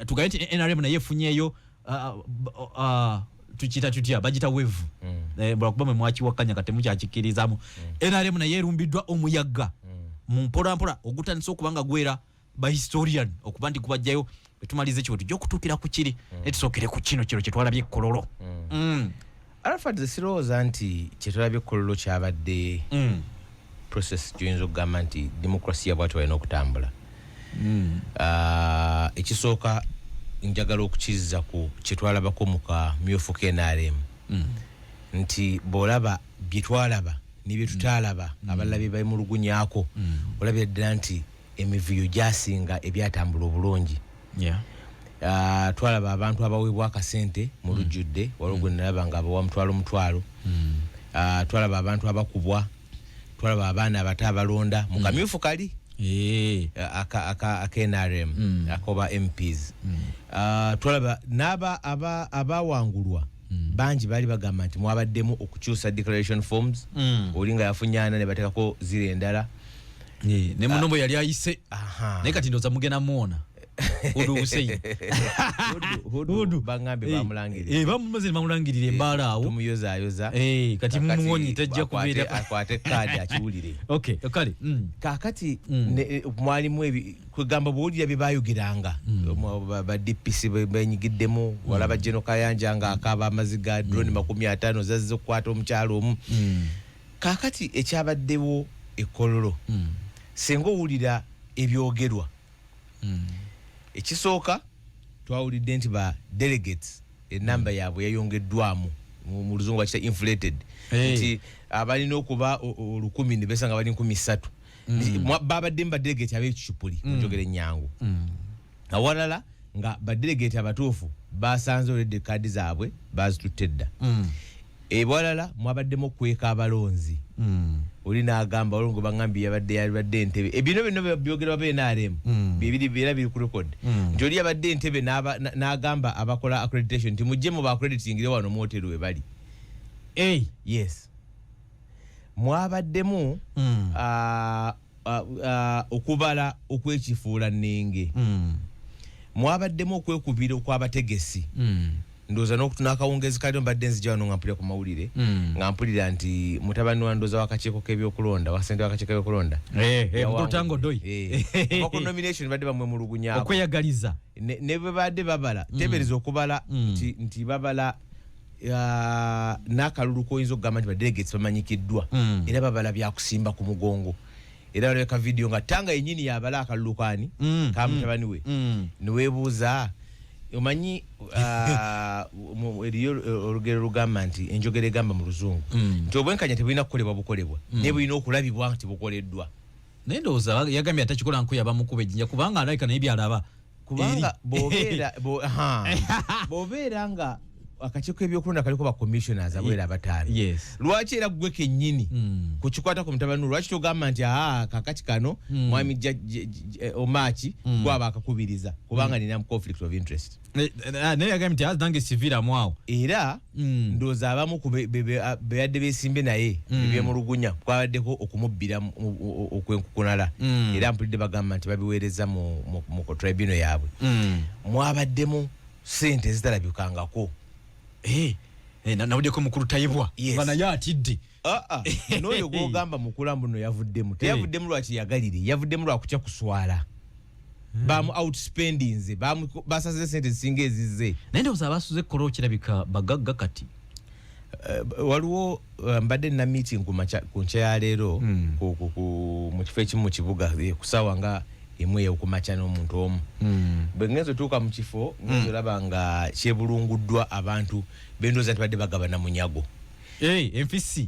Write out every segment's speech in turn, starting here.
tugaye NRM naye funyeyo tuchita tutya bagita wave bwakuba mwachi wakanya katemu kyakikirizamu NRM naye rumbiddwa omuyaga mu mpola ogutandise okubanga gwera ba historian okubanti kubajjayo betumalize kyo tujja kutukira ku kiri netusokere ku kino kiro kyetwalabye kololo Alfred Zesiroza anti kyetwalabye kololo kyabadde process joinzo government democracy yabwatu walina okutambula ekisooka njagala okukiza ku kyetwalabako muka myofu KNRM nti bolaba byetwalaba nibyo tutalaba abalabye bali mu lugunyako olabye ddala nti emivuyo gyasinga ebyatambula obulungi twalaba abantu abaweebwa akasente mu lujjudde waliwo nalaba nga abawa mutwalo twalaba abantu abakubwa twalaba abaana abato abalonda mu kamyufu kali aka KNRM akoba MPs twalaba naba abawangulwa banji bali bagamba nti mwabaddemu okukyusa declaration forms olinga yafunyana ne batekako zire endala ne munombo yali ayise naye kati ndoza mugena muona Hudu Hussein Hudu bangambe bamulangirire bamumaze bamulangirire embala awo tumuyoza kati mumunyi tajja kubeera akwate kadi akiwulire okay kale kakati mwalimu ebi kugamba bwulira bibayogiranga ba DPC benyigiddemu wala ba General Kayanja nga akaba amaziga drone 50 zazzo kwata omukyalo omu kakati ekyabaddewo ekololo sengo wulira ebyogerwa ekisooka twawulidde nti ba delegates enamba yaabwe yayongeddwamu mu luzungu akita inflated nti abalina okuba 10 ne besanga bali 13 babadde ba delegate ab'ekicupuli njogera ennyangu awalala nga ba delegate abatuufu basanze olede kadi zaabwe bazituttedda ebwalala mwabaddemu okweka abalonzi olina agamba olongo bangambi yabadde entebe ebino bino byogerwa be NRM bibiri biri ku record njoli yabadde entebe n'agamba abakola accreditation nti mujje mu ba accreditingire wano mu hotel we bali yes mwabaddemu okubala okwekifuula nnenge mwabaddemu okwekubira okwabategesi ndoza n'okutuna akawungezi kali mbadde nzija wano nga mpulira ku mawulire nga mpulira nti mutabani wa ndoza wakakiiko k'ebyokulonda wasente wakakiiko k'ebyokulonda Mkotango Doi ku nomination badde bamwe mu lugunyako okweyagaliza ne bwe badde babala tebereza okubala nti babala n'akalulu koyinza okugamba nti badelegates bamanyikiddwa era babala byakusimba ku mugongo era baleka video nga tanga yennyini yabala akalulu kaani ka mutabani we niweebuuza omanyi olugero lugamba nti enjogera egamba mu luzungu nti obwenkanya tebulina kukolebwa bukolebwa naye bulina okulabibwa nti bukoleddwa naye ndowooza yagambye atakikola nkuya bamukuba ejjinja kubanga alayika naye byalaba kubanga bw'obeera nga akakiiko ebyokulonda kaliko ba commissioners abwera abataano lwaki era gwe kennyini ku kikwata ku mutabani lwaki togamba nti kakati kano mwami Omaki gwaba akakubiriza kubanga nina conflict of interest naye yagambye nti azange sivira mwawo era ndooza abamu beyadde beesimbe naye ebyemulugunya kwabaddeko okumubbira okwenkukunala era mpulidde bagamba nti babiweereza mu tribunal yaabwe mwabaddemu sente zitalabikangako nawudyeko mukulu tayibwa banaye atidde n'oyo gwogamba mukulambu no yavuddemu teyavuddemu lwaki yagalire yavuddemu lwakutya kuswala bamu outspendings basaze sente zisinga ezize naye ndowooza abasuze ekkoloo kirabika bagagga kati waliwo mbadde na meeting ku nkya ya leero mu kifo ekimu mu kibuga kusaawa nga emwe yokumacha n'omuntu omu bengezo tuuka mu kifo ngezo laba nga kyebulunguddwa abantu bendoza nti badde bagabana munyago enfisi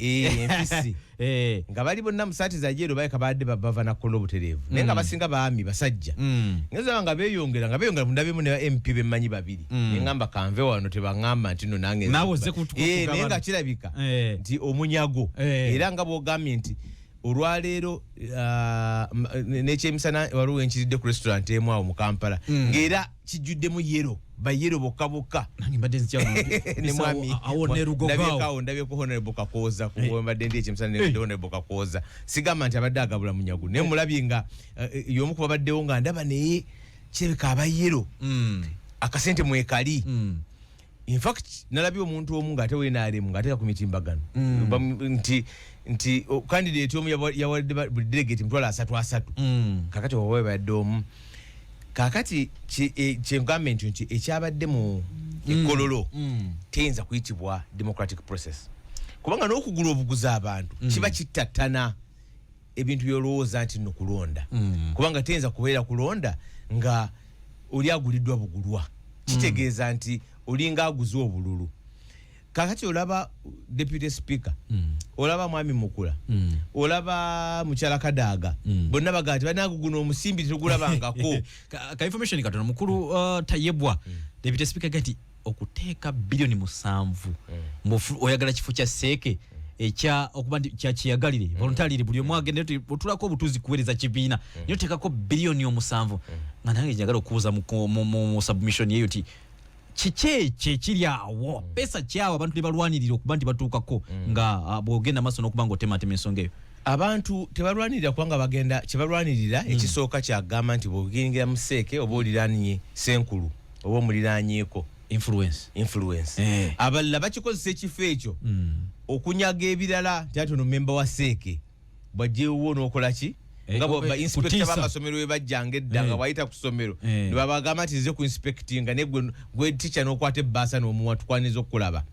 nga bali bonna musaati za jero bayeka badde bava na kola obutereevu naye nga basinga baami basajja ngezo nga beeyongera mu ndabemu ne MP bemmanyi babiri ngamba kanve wano tebangamba nti no nange naye nga kirabika nti omunyago era nga bwogambye nti olwaleero n'ekyemisana waliwo enkiridde ku restaurant emu awo mu Kampala ng'era kijjuddemu yero bayero bokka bokka ndabyeko Honorable Kakooza mbadde ndi ekyemisana ne Honorable Kakooza sigamba nti abadde agabula munyagu naye mulabye nga y'omu ku babaddewo nga ndaba naye kirabika abayero akasente mwekali. In fact nalabye omuntu omu ngate we NRM ngate ku mitimbagano nti candidate omu yawadde delegate mtwala 3 kakati wowe badde omu kakati government nti ekyabadde mu ekololo tenza kuyitibwa democratic process kubanga n'okugula obuguza abantu kiba kitatana ebintu byolowooza nti no kulonda kubanga tenza kubeera kulonda nga oli aguliddwa bugulwa kitegeeza nti olinga aguze obululu. Kakati olaba deputy speaker olaba mwami Mukula olaba mukyala Kadaaga bonna bagati banaguguna omusimbi tegulabangako ka information katono mukulu Tayebwa deputy speaker gati okuteeka bilioni 7 oyagala kifo kya Seeke ekya okuba kya kiyagalire voluntarily buli omwagende otulako obutuzi kuwereza kibiina nyo tekako bilioni 7 nga nange njagala okubuza mu submission yeyo ti kicheche kiri awo pesa kyawo abantu tebalwanirira okuba nti batuukako nga bwogenda maso n'okubanga otemaatema ensonga eyo. Abantu tebalwanirira kubanga bagenda kyebalwanirira ekisooka kyagamba nti bw'ogingira mu Seeke oba oliraanye Senkulu oba omuliraanyeeko influence. Abalala bakikozesa ekifo ekyo okunyaga ebirala nti ati ono memba wa Seeke bwajjeewo n'okola ki nga ba inspector b'amasomero we bajjanga edda nga wayita ku ssomero ne babagamba nti nze ku inspectinga ne gwe teacher n'okwata ebbaasa n'omuwa tukwaniza okukulaba.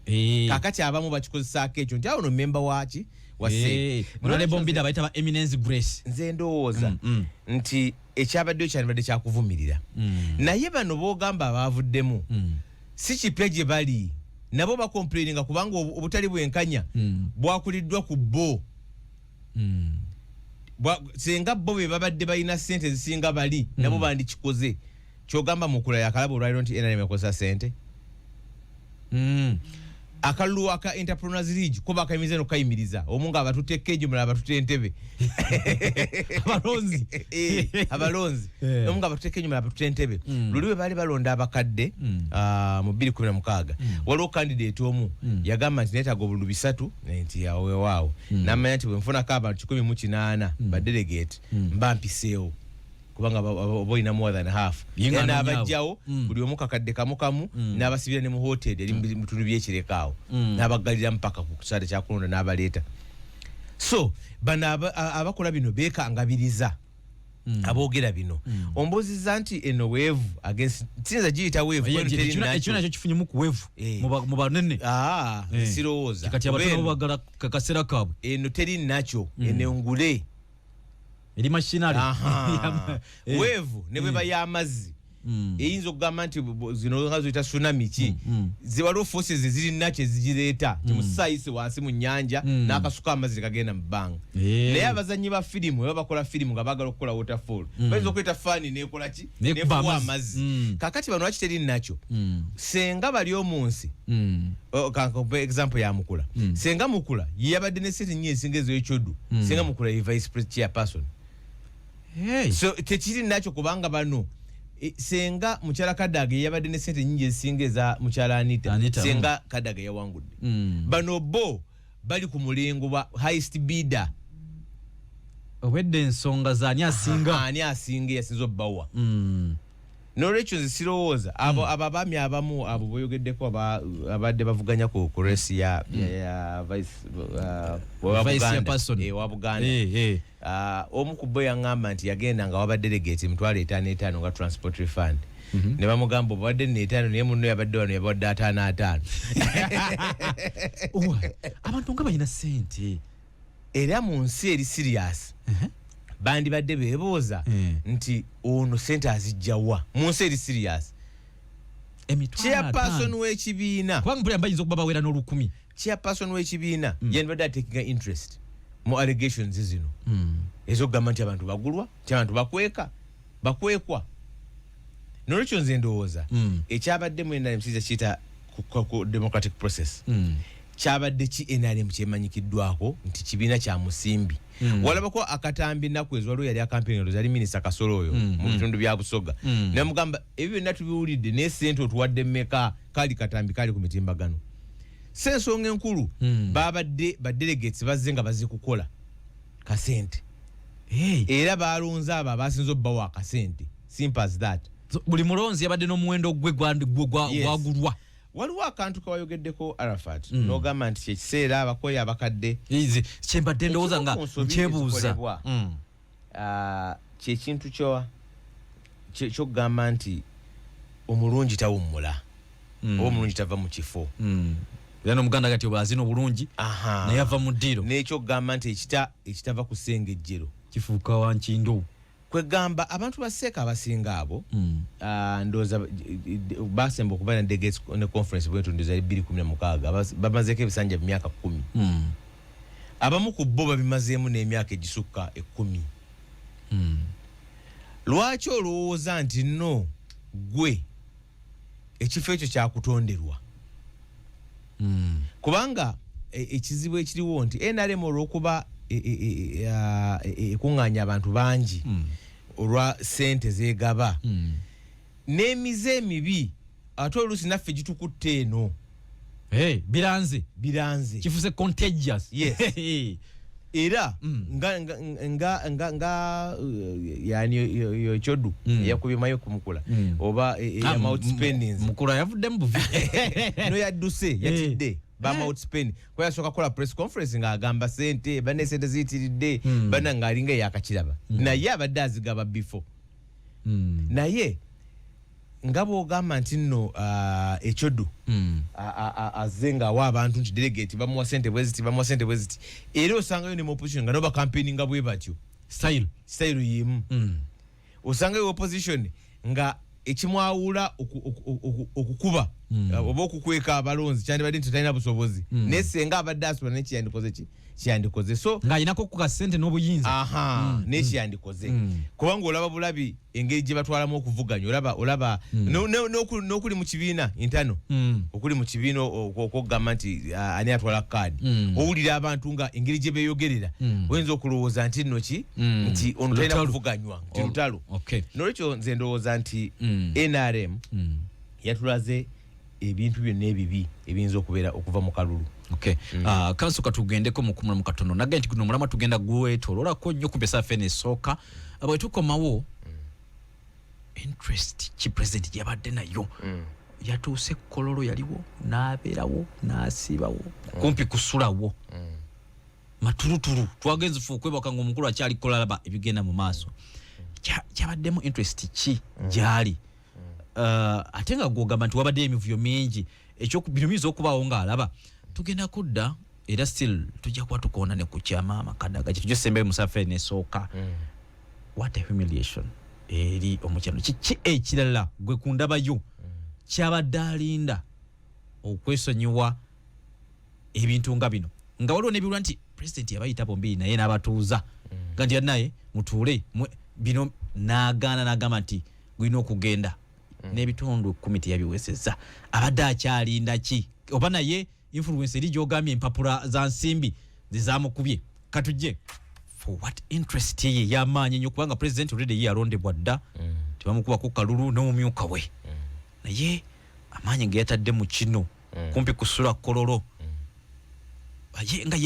Kakati abamu bakikozesaako ekyo nti awo no memba waki wa Seeke munale bombida bayita ba eminence grace. Nze ndowooza nti ekyabaddeyo kyandibadde kyakuvumirira naye bano boogamba abavuddemu si kipya gye bali nabo bakomplaininga kubanga obutali bwenkanya bwakuliddwa ku bo. Senga bo be babadde balina sente zisinga bali nabo bandikikoze kyogamba Mukula yakalaba olwaliro nti NRM yakozesa sente akalulu aka Entrepreneurs League ko bakayimiza no kayimiriza omunga abatutekeje mulaba batute entebe abalonzi omunga abatutekeje mulaba batute entebe luliwe bali balonda abakadde mu 2016 waliwo candidate omu yagamba nti netago obululu 3 nti yawe waawo namanya nti bwenfuna kaba 108 ba delegate mbampiseewo kubanga boyina more than half yana abajjawo buli omu kakadde kamu n'abasibira ne mu hotel eri mu tundu by'ekirekawo n'abagalira mpaka ku kusale kyakulonda n'abaleeta. So bana abakola bino beekangabiriza aboogera bino omboziza nti eno wave against tinza giyita wave ekyo nakyo kifunye ku wave mu banene sirowooza kati abatana bagala kakasera kabwe eno teri nakyo eno ngule eri machinery wave ne bwe bayamazzi eyinza okugamba nti zino ngazo ita tsunami ki ziwaliwo forces ziri nakyo zigireeta timusayise wansi mu nyanja n'akasuka amazzi kagenda mu bbanga naye abazannyi ba firimu baba bakola firimu nga bagala okukola waterfall bayinza okweta fani nekola ki nefuwa amazzi kakati bano lwaki teri nakyo senga bali omunsi kankupe example ya Mukula senga Mukula yabadde ne sente nnyo esinga ez'ekyodu senga Mukula ye vice chairperson. So tekiri nakyo kubanga bano senga mukyala Kadaaga yabadde ne sente nyingi esinga eza mukyala Anita senga Kadaaga yawangudde bano bo bali ku mulingo wa highest bidder obedde ensonga zaani asinga yasinza obbawa n'olwekyo zisirowooza abo abaami abamu abo boyogeddeko abadde bavuganya ku race ya vice wa Buganda omu ku bo yaŋŋamba nti yagenda nga waba delegate emitwalo 5 nga transport refund ne bamugamba obadde 5 naye munno yabadde wano yabadde 5 abantu nga balina sente era mu nsi eri serious bandibadde beebooza nti ono sente azijjawa mu nsi eri serious chairperson w'ekibiina kubanga mpulira bayinza okuba bawera n'olukumi chairperson w'ekibiina yandibadde atekinga interest mu allegations zino ezokugamba nti abantu bagulwa nti abantu bakwekwa n'olwekyo nze ndowooza ekyabadde mu NRM kiza kiyita ku democratic process kyabadde ki NRM kyemanyikiddwako nti kibiina kya musimbi walabako akatambi ennaku ezo waliwo yali akampeni zali minisita Kasolo oyo mu bitundu bya Busoga namugamba ebyo byonna tubiwulidde naye sente otuwadde mmeka kali katambi kali ku mitimbagano sensonga enkulu babadde badelegates bazze nga bazze kukola kasente era balonze abo abasinza obbawo akasente simple as that buli mulonzi yabadde n'omuwendo gwe gwagulwa. Waliwo akantu kawayogeddeko Arafat n'ogamba nti kyekiseera abakoyi abakadde kyembadde ndowooza nga nkyebuuza kyekintu kyokugamba nti omulungi tawummula oba omulungi tava mu kifo era n'omuganda gati obwazina obulungi naye ava mu ddiiro n'ekyokugamba nti ekitava ku ssengejjero kifuuka wankindo kwegamba abantu baseeka abasinga abo ndowooza basemba okuba na delegates ne conference bwetundeza 2016 bamazeeko ebisanja myaka 10 abamu ku bo babimazeemu n'emyaka egisukka 10 lwaki olowooza nti no gwe ekifo ekyo kyakutonderwa kubanga ekizibu ekiriwo nti NRM olw'okuba ekuŋŋaanya abantu bangi olwa ssente zeegaba n'emize emibi ate oluusi naffe gitukutte eno biranze kifuse contagious era nga yani yochodu yakubye mayo kumukula oba amount spendings mukula yavudde mu buvi no yadduse yatidde ba amount spend kwa yasoka kola press conference nga agamba sente bane sente zitiridde bana ngalinga yakakiraba naye abadde azigaba before naye ngabo gamba nti nno echodu azenga wa abantu nti delegate bamuwa sente bweziti era osangayo ne mu opposition nga noba campaigning nga bwe batyo style yimu osanga yo opposition nga ekimwawula okukuba oba okukweka abalonzi kyandi badde tutalina busobozi nesenga abadde asula nekiyandikoze so ng'ayinako ku kasente n'obuyinza nekiyandikoze kubanga olaba bulabi engeri gye batwalamu okuvuganya olaba n'okuli mu kibiina intano okuli mu kibiina okugamba nti ani atwala kaadi owulira abantu nga engeri gye beeyogerera oyinza okulowooza nti nti ono talina kuvuganywa nti lutalo n'olwekyo nze ndowooza nti NRM yatulaze ebintu byonna ebibi ebiyinza okubeera okuva mu kalulu kansoka tugendeko mu kumula mu katono nagenda nti guno mulama tugenda gwetoloolako nnyo kumbe saffe nesooka bwe tukomawo interest ki president gyabadde nayo yatuuse kololo yaliwo n'abeerawo n'asiibawo kumpi kusulawo matulutulu twagenze fe okwebaka ng'omukulu akyali kolalaba ebigenda mu maaso kyabaddemu interest ki gyali ate nga gwogamba nti wabadde emivuyo mingi bino biyinza okubaawo ng'alaba tugenda kudda era still tujja kuba tukoona ne ku kyama amakadaga kitujja sembeyo musaffe nesooka what a humiliation eri omukyano kiki ekirala gwe kundabayo kyabadde alinda okwesonyiwa ebintu nga bino nga waliwo nebirwa nti president yabayita bombi naye n'abatuuza nga nti naye mutuule bino n'agaana n'agamba nti gulina okugenda n'ebitundu 10 teyabiweesezza abadde akyalinda ki oba naye influence eri gy'ogambye empapula za nsimbi zezamukubye katujje for what interest ye y'amaanyi nnyo kubanga president already ye yalondebwa dda tebamukubako kalulu n'omumyuka we naye amaanyi ge yatadde mu kino kumpi kusula kololo nga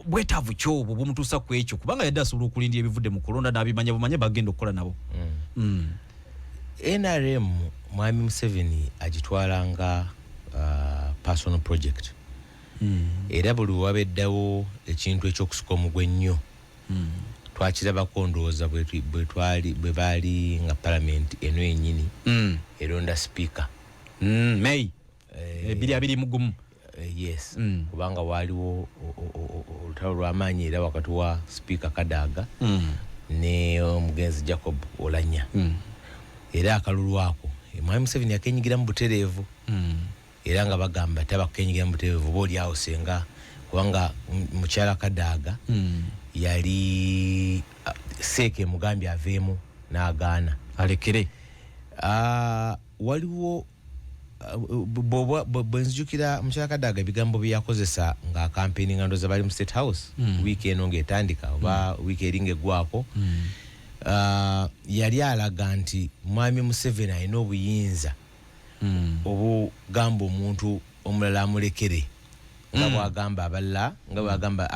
bwetaavu kyobwo bumutuusa ku ekyo kubanga yadde asobola okulindira ebivudde mu kulonda n'abimanya bumanye bagenda okukola nabo NRM Mwami Museveni agitwala nga personal project era buli wabeddawo ekintu ekyokusuka omugwe nnyo twakirabako ndowooza bwe baali nga parliament eno yennyini eronda speaker May 2021 yes kubanga waaliwo olutalo lw'amaanyi era wakati wa speaker Kadaga ne omugenzi Jacob Olanya era akalulu ako Mwami Museveni yakenyigira mu butereevu era nga bagamba tabakenyigira mu butereevu booli awo senga kubanga mukyala Kadaga yali seeke mugambye aveemu n'agaana alekere waliwo bwenzijukira mukyala Kadaga ebigambo bye yakozesa nga campaigning nga ndoza bali mu State House wiiki eno ng'etandika oba wiiki eringa eggwako yali alaga nti Mwami Museveni alina obuyinza obugamba omuntu omulala amulekere nga bwagamba abalala nga bwagamba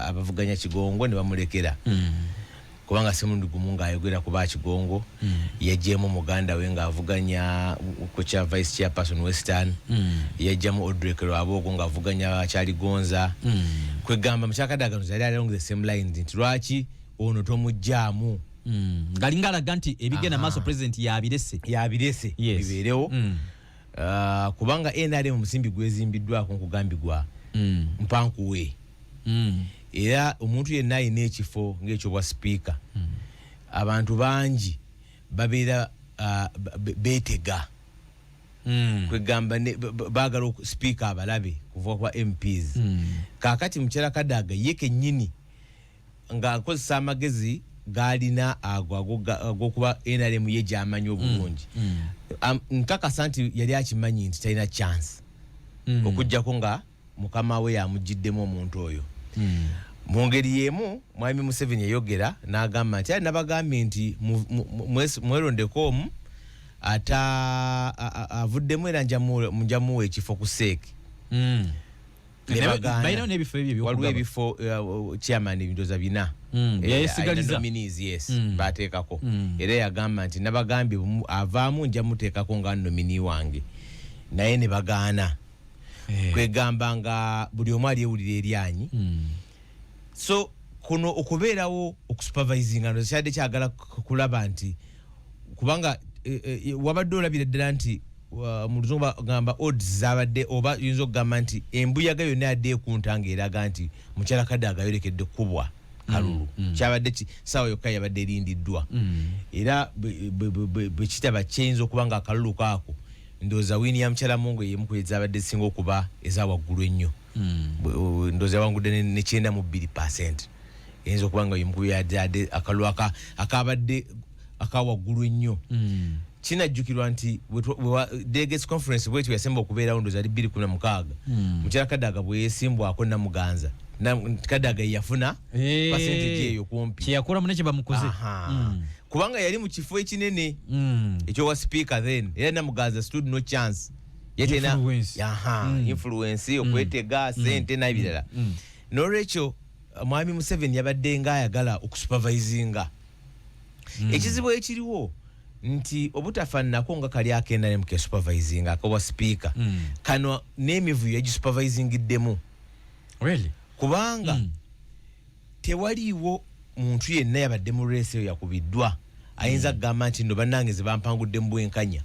abavuganya kigongo ne bamulekera kubanga semundi gumunga ayogera kuba Kigongo yajjemu muganda we nga avuganya ku cha vice chairperson Western yajjemu Odrek Lwabogo nga avuganya Charlie Gonza kwegamba Mukyakadaga zali along the same lines nti lwaki ono tomujjamu ngalingala ganti ebigenda maso president yabirese biberewo kubanga NRM musimbi gwezimbiddwako nkugambigwa mpankuwe era omuntu yenna ayina ekifo ng'ekyo bwa speaker abantu bangi babeera beetega kwegamba baagala speaker abalabe kuva kwa MPs kaakati Mukyakadaga ye kennyini ng'akozesa amagezi galina agokuba NRM ye gy'amanyi obulungi nkakasa nti yali akimanyi nti talina chance okujjako nga mukama we yamugiddemu omuntu oyo mu ngeri yemu Mwami Museveni yayogera n'agamba nti nabagambye nti mwerondeko omu avuddemu era njamuwa ekifo ku seeki waliwo ebifo chairman ebindoza bina yayesigaliza bateekako era yagamba nti nabagambye avaamu njamuteekako nga nomini wange naye ne bagaana kwegamba nga buli omu alyewulira eryanyi so kuno okubeerawo okusupervisinga no kyadde kyagala kulaba nti kubanga wabadde olabira ddala nti mu luzungu bagamba odds zabadde oba yinza okugamba nti embuyaga yonna yadde ekuntanga eraga nti Mukyakadaga yolekedde kubwa kalulu kyabadde sawa yokka yabadde erindiddwa era bwe kitaba kyeyinza okuba nga akalulu kaako ndowooza wiini ya Mukyalamongo yemu ku ezabadde singa okuba eza waggulu ennyo ndowooza yawangudde ne 92% eyinza okuba nga yemu ku yadde akalulu akabadde akawaggulu ennyo kinajjukirwa nti delegates conference bwetyo yasemba okubeerawo ndowooza ali 2016 Mukyakadaga bwe yeesimbwako Namuganza Kadaga yafuna percentage eyo kumpi kyeyakola munekye bamukoze kubanga yali mu kifo ekinene ekyo wa speaker then era Namuganza stood no chance yetena influence okwetega sente n'ebirala n'olwekyo Mwami Museveni yabadde nga ayagala okusupervisinga ekizibu ekiriwo nti obutafaananako nga kali akenda ne muke supervisinga akawa speaker kano n'emivuyo egisupervisingiddemu really kubanga tewaliiwo muntu yenna yabadde mu race eyo yakubiddwa ayinza kugamba nti no bannange ze bampangudde mu bwenkanya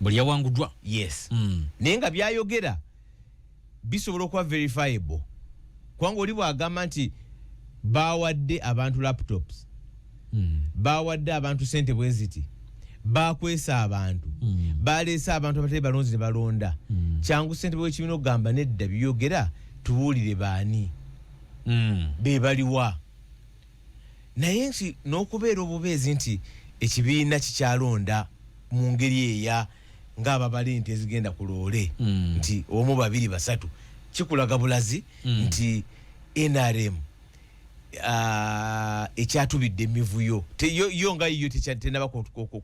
buli yawanguddwa yes naye nga byayogera bisobola okuba verifiable kubanga oli bwagamba nti bawadde abantu laptops bawadde abantu sente bweziti bakwesa abantu baleese abantu abatali balonzi ne balonda kyangu sente bwekibina okugamba nedda byogera tubuulire baani be baliwa naye nti n'okubeera obubeezi nti ekibiina kikyalonda mu ngeri eya ng'ababala ente ezigenda ku loole nti omu babiri basatu kikulaga bulazi nti NRM ekyatubidde emivuyo yo nga yo tenaba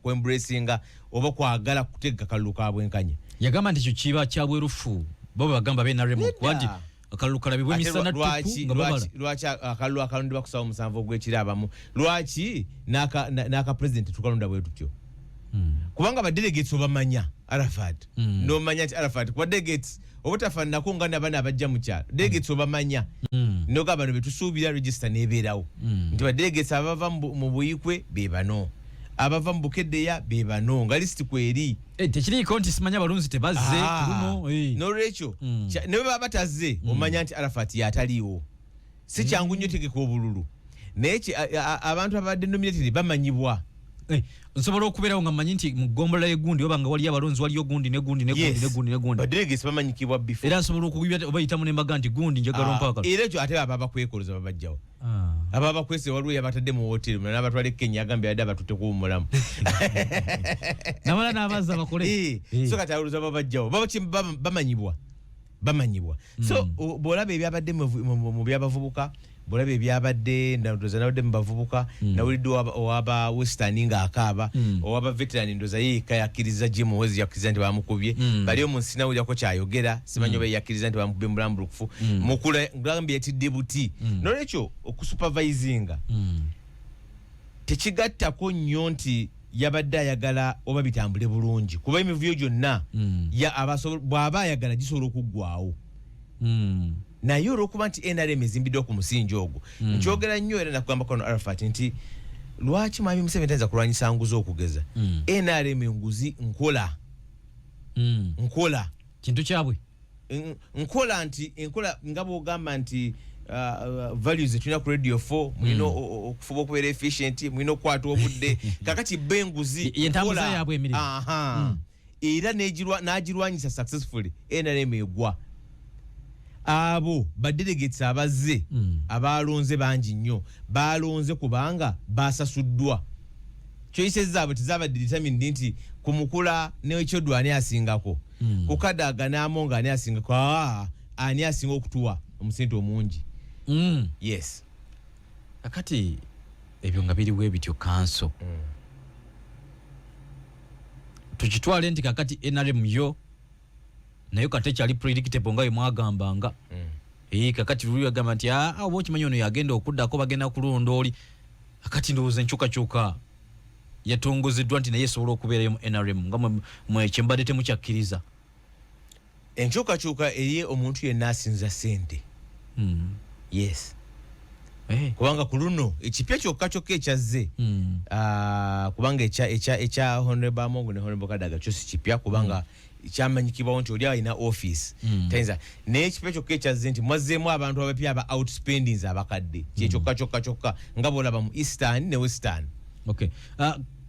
kwembracinga oba kwagala kutega kalulu ka bwenkanya yagamba nti ekyo kiba kyabwerufu bo bagamba NRM okwadde akalulu kalabibwa emisana lwaki akalulu akalondebwa kusaba omusanvu ogw'ekirabamu lwaki n'aka president tukalonda bwe tutyo kubanga badelegates obamanya Arafat n'omanya nti Arafat kuba delegates obutafaananako nga nabana abajja mu kyalo delegates obamanya noga bano betusuubira register n'ebeerawo nti badelegates abava mu buyikwe be bano abava mu bukeddeya be bano nga lisiti kweri tekiriiko nti simanya balunzi tebazze tulumo n'olwekyo ne bwe baba batazze omanya nti Arafat yataliiwo si kyangu nnyo tegeka obululu naye abantu abadde nominated bamanyibwa nsobola okubeerawo nga mmanyi nti mu ggombola y'egundi oba nga waliyo abalonzi waliyo gundi negundi badelegates bamanyikibwa before era nsobola okugibya obayitamu nembaga nti gundi njagala mpaka era ekyo ate baba bakwekoloza babajjawo aba bakwese waliwo yabatadde mu hoteli n'abatwala Kenya agambye yadde abatutte kuwumulamu nabala n'abazza bakole so kati abuluza babajjawo bamanyibwa so bw'olaba ebyabadde mu byabavubuka bw'olaba ebyabadde ndoza nabadde mu bavubuka nawulidde owaba Western ng'akaaba owaba veteran ndoza yeeka yakkiriza Jim Muhoozi yakkiriza nti bamukubye bali omu nsi nawulirako kyayogera simanyi oba yakkiriza nti bamukubye mulambulukufu mukula ngambye yatidde buti n'olwekyo okusupervisinga tekigattako nnyo nti yabadde ayagala oba bitambule bulungi kuba emivuyo gyonna bw'aba ayagala gisobola okuggwawo naye olw'okuba nti NRM ezimbiddwa ku musingi ogwo nkyogera nnyo era nakugamba kono Arafat nti lwaki mwami Museveni tayinza kulwanyisa nguzi okugeza NRM nguzi nkola kintu kyabwe nkola nti enkola nga bw'ogamba nti values tulina ku radio 4 mulina okufuba okubeera efficient mulina okukwata obudde kakati benguzi yentambuza yabwe emirimu era n'agirwanyisa successfully NRM egwa abo badelegates abazze abalonze bangi nnyo balonze kubanga basasuddwa choices zaabwe tezabadde determined nti kumukula n'ekyodwa ani asingako kukadaga n'amonga ani asingako ani asinga okutuwa omusente omungi yes akati ebyo nga biriwe bityo kanso tukitwale nti kakati NRM yo nayo kate kyali predictable nga mwagambanga kakati luli agamba nti oba okimanyi ono yagenda okuddako bagenda kulonda oli akati ndowooza enkyukakyuka yatongozeddwa nti naye esobola okubeerayo mu NRM nga mwekyembadde temukyakkiriza enkyukakyuka eri omuntu yenna asinza sente yes kubanga ku luno ekipya kyokka ekyazze kubanga ekya Honorable Amongo ne Honorable Kadaga kyo si kipya kubanga kyamanyikibwawo nti oli alina office tayinza naye ekipya kyokka ekyazze nti mwazzeemu abantu abapya aba outspendings abakadde kyokka nga bwolaba mu Eastern ne Western. Okay.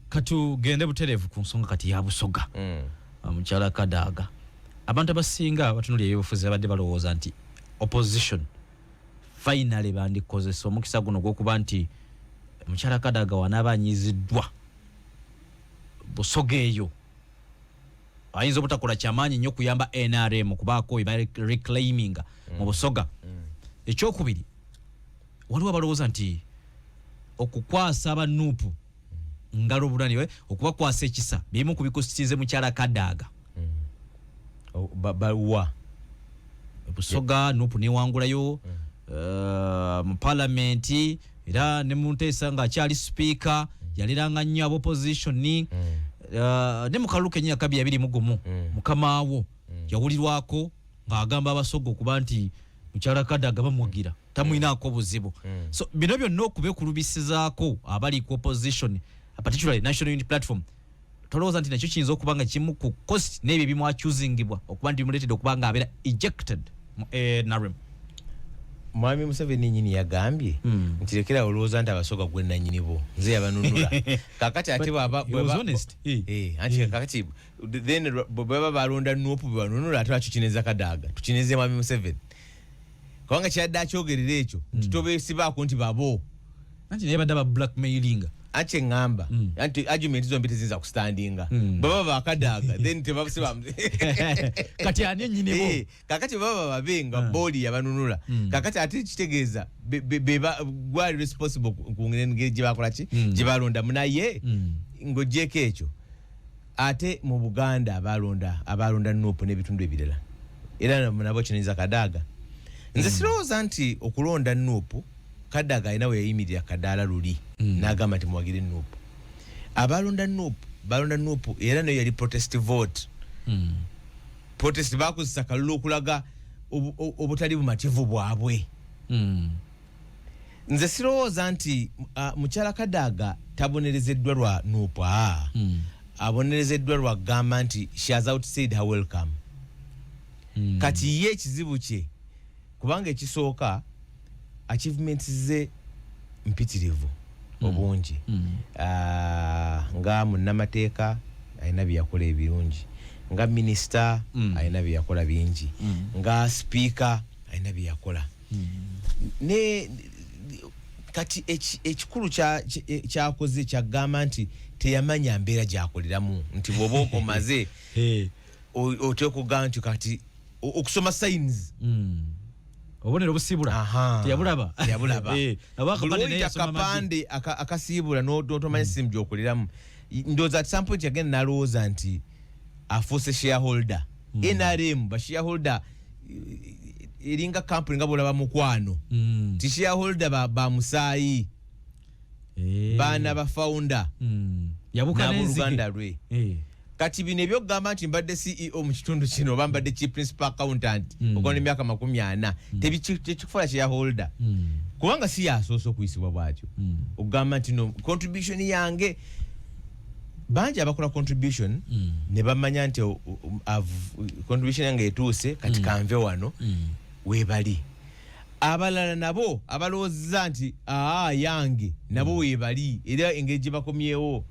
Katugende butereevu ku nsonga kati ya Busoga mukyala Kadaga abantu abasinga batunulira ebyobufuzi abadde balowooza nti opposition finally bandikozesa omukisa guno gw'okuba nti mukyala Kadaga wanaaba anyiziddwa Busoga eyo ayinza obutakola kyamaanyi nnyo kuyamba NRM kubaako reclaiming mu Busoga. Ekyokubiri waliwo abalowooza nti okukwasa abanuupu ngalo bulani okubakwasa ekisa bimu kubikositize mukyala Kadaga bawa Busoga nuupu newangulayo mu parliament era ne Munteesa nga akyali speaker yaliranga nnyo abo opposition ne mukalu Kenya kabi yabiri mugumu mukamaawo yawulirwako ng'agamba Abasoga okuba nti mukyala Kadaga bamwagira tamwinaako buzibu so bino byonna okubekulubisizaako abali ku opposition particularly National Unity Platform tolowooza nti nakyo kiyinza okuba nga kimu ku cost n'ebyo bimwachoosingibwa okuba nti bimuleetedde okuba nga abeera ejected mu NRM. Mwami Museveni nyini yagambye nti lekera olowooza nti Abasoga gwe nannyini bo nze yabanunula kakati ate kakati then bwebaba balonda nuupu bebanunula ate bakikineza Kadaga tukineze Mwami Museveni kubanga kyadde akyogerera ekyo nti tobeesibaako nti babo anti naye badde aba blackmailinga ache ngamba anti argument zombi tezinza kustandinga baba bakadaga then tebasiba kati ani nyine bo kakati baba babenga body yabanunula kakati ati kitegeeza beba gwa responsible kungene gibakola ki gibalonda munaye ngojeke ekyo ate mu Buganda abalonda nuupu n'ebitundu ebirala era nabo kineza Kadaga nze sirowooza nti okulonda nuupu Kadaga inawe yayimirira Kadaala luli n'agamba nti muwagire nuupu abalonda nuupu era nayo yali protest vote protest bakozesa kalulu okulaga obutali bumativu bwabwe nze sirowooza nti mukyala Kadaga tabonerezeddwa lwa nuupu abonerezeddwa lwa gamba nti she has outsaid her welcome kati ye ekizibu kye kubanga ekisooka achievements ze mpitirivu obungi nga munnamateeka alina byakola ebirungi nga minister alina byakola bingi nga speaker alina byakola ne kati ekikulu kyakoze kyagamba nti teyamanya mbeera gyakoleramu nti bwoba okomaze oteekugamba nti kati okusoma signs obonero busibula teyabulaba abakapande kapande akasibula n'otomanyi simu gyokoleramu ndowooza at some point yagenda nalowooza nti afuuse shareholder NRM ba shareholder eringa company nga bwolaba mukwano ti shareholder ba musaayi baana ba founder yabuka n'Oluganda lwe kati bino ebyokugamba nti mbadde CEO mu kitundu kino bambadde chief principal accountant okola emyaka 40 tekifula kya holder kubanga si yasoose okuyisibwa bwatyo okugamba nti no contribution yange bangi abakola contribution ne bamanya nti contribution yange etuuse kati kanve wano webali abalala nabo abalowooza nti yange nabo webali era engeri gye bakomyewo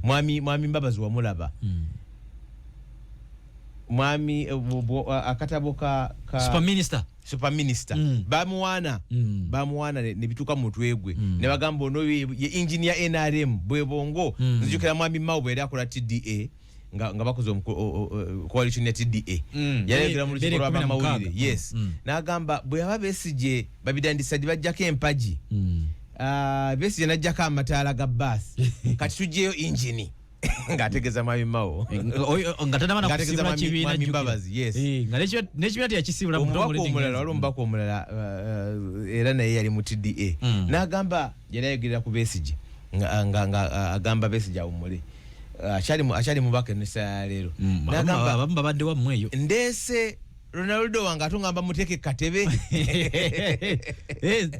mwami Mbabazi wamulaba mwami akatabo ka super minister bamuwana ne bituka mutwe gwe ne bagamba ono ye engineer NRM bwebongo nzijukira mwami Mao bwe akola TDA nga bakoze coalition ya TDA yalegira mu lukiko lwa bamawulire yes nagamba bwe ababesije babidandisa dibajjako empaji besije najjako amataala ga basi kati tujeyo engine ngategeza mwami Mao ngatanamana kusibula kibiina Mbabazi yes nekibiina yakisibula mbako omulala era naye yali mu TDA nagamba yalagira ku besije nga agamba besije awumule achali mubake nesa lero nagamba babadde wa mmweyo ndese Ronaldo wange atungamba muteke katebe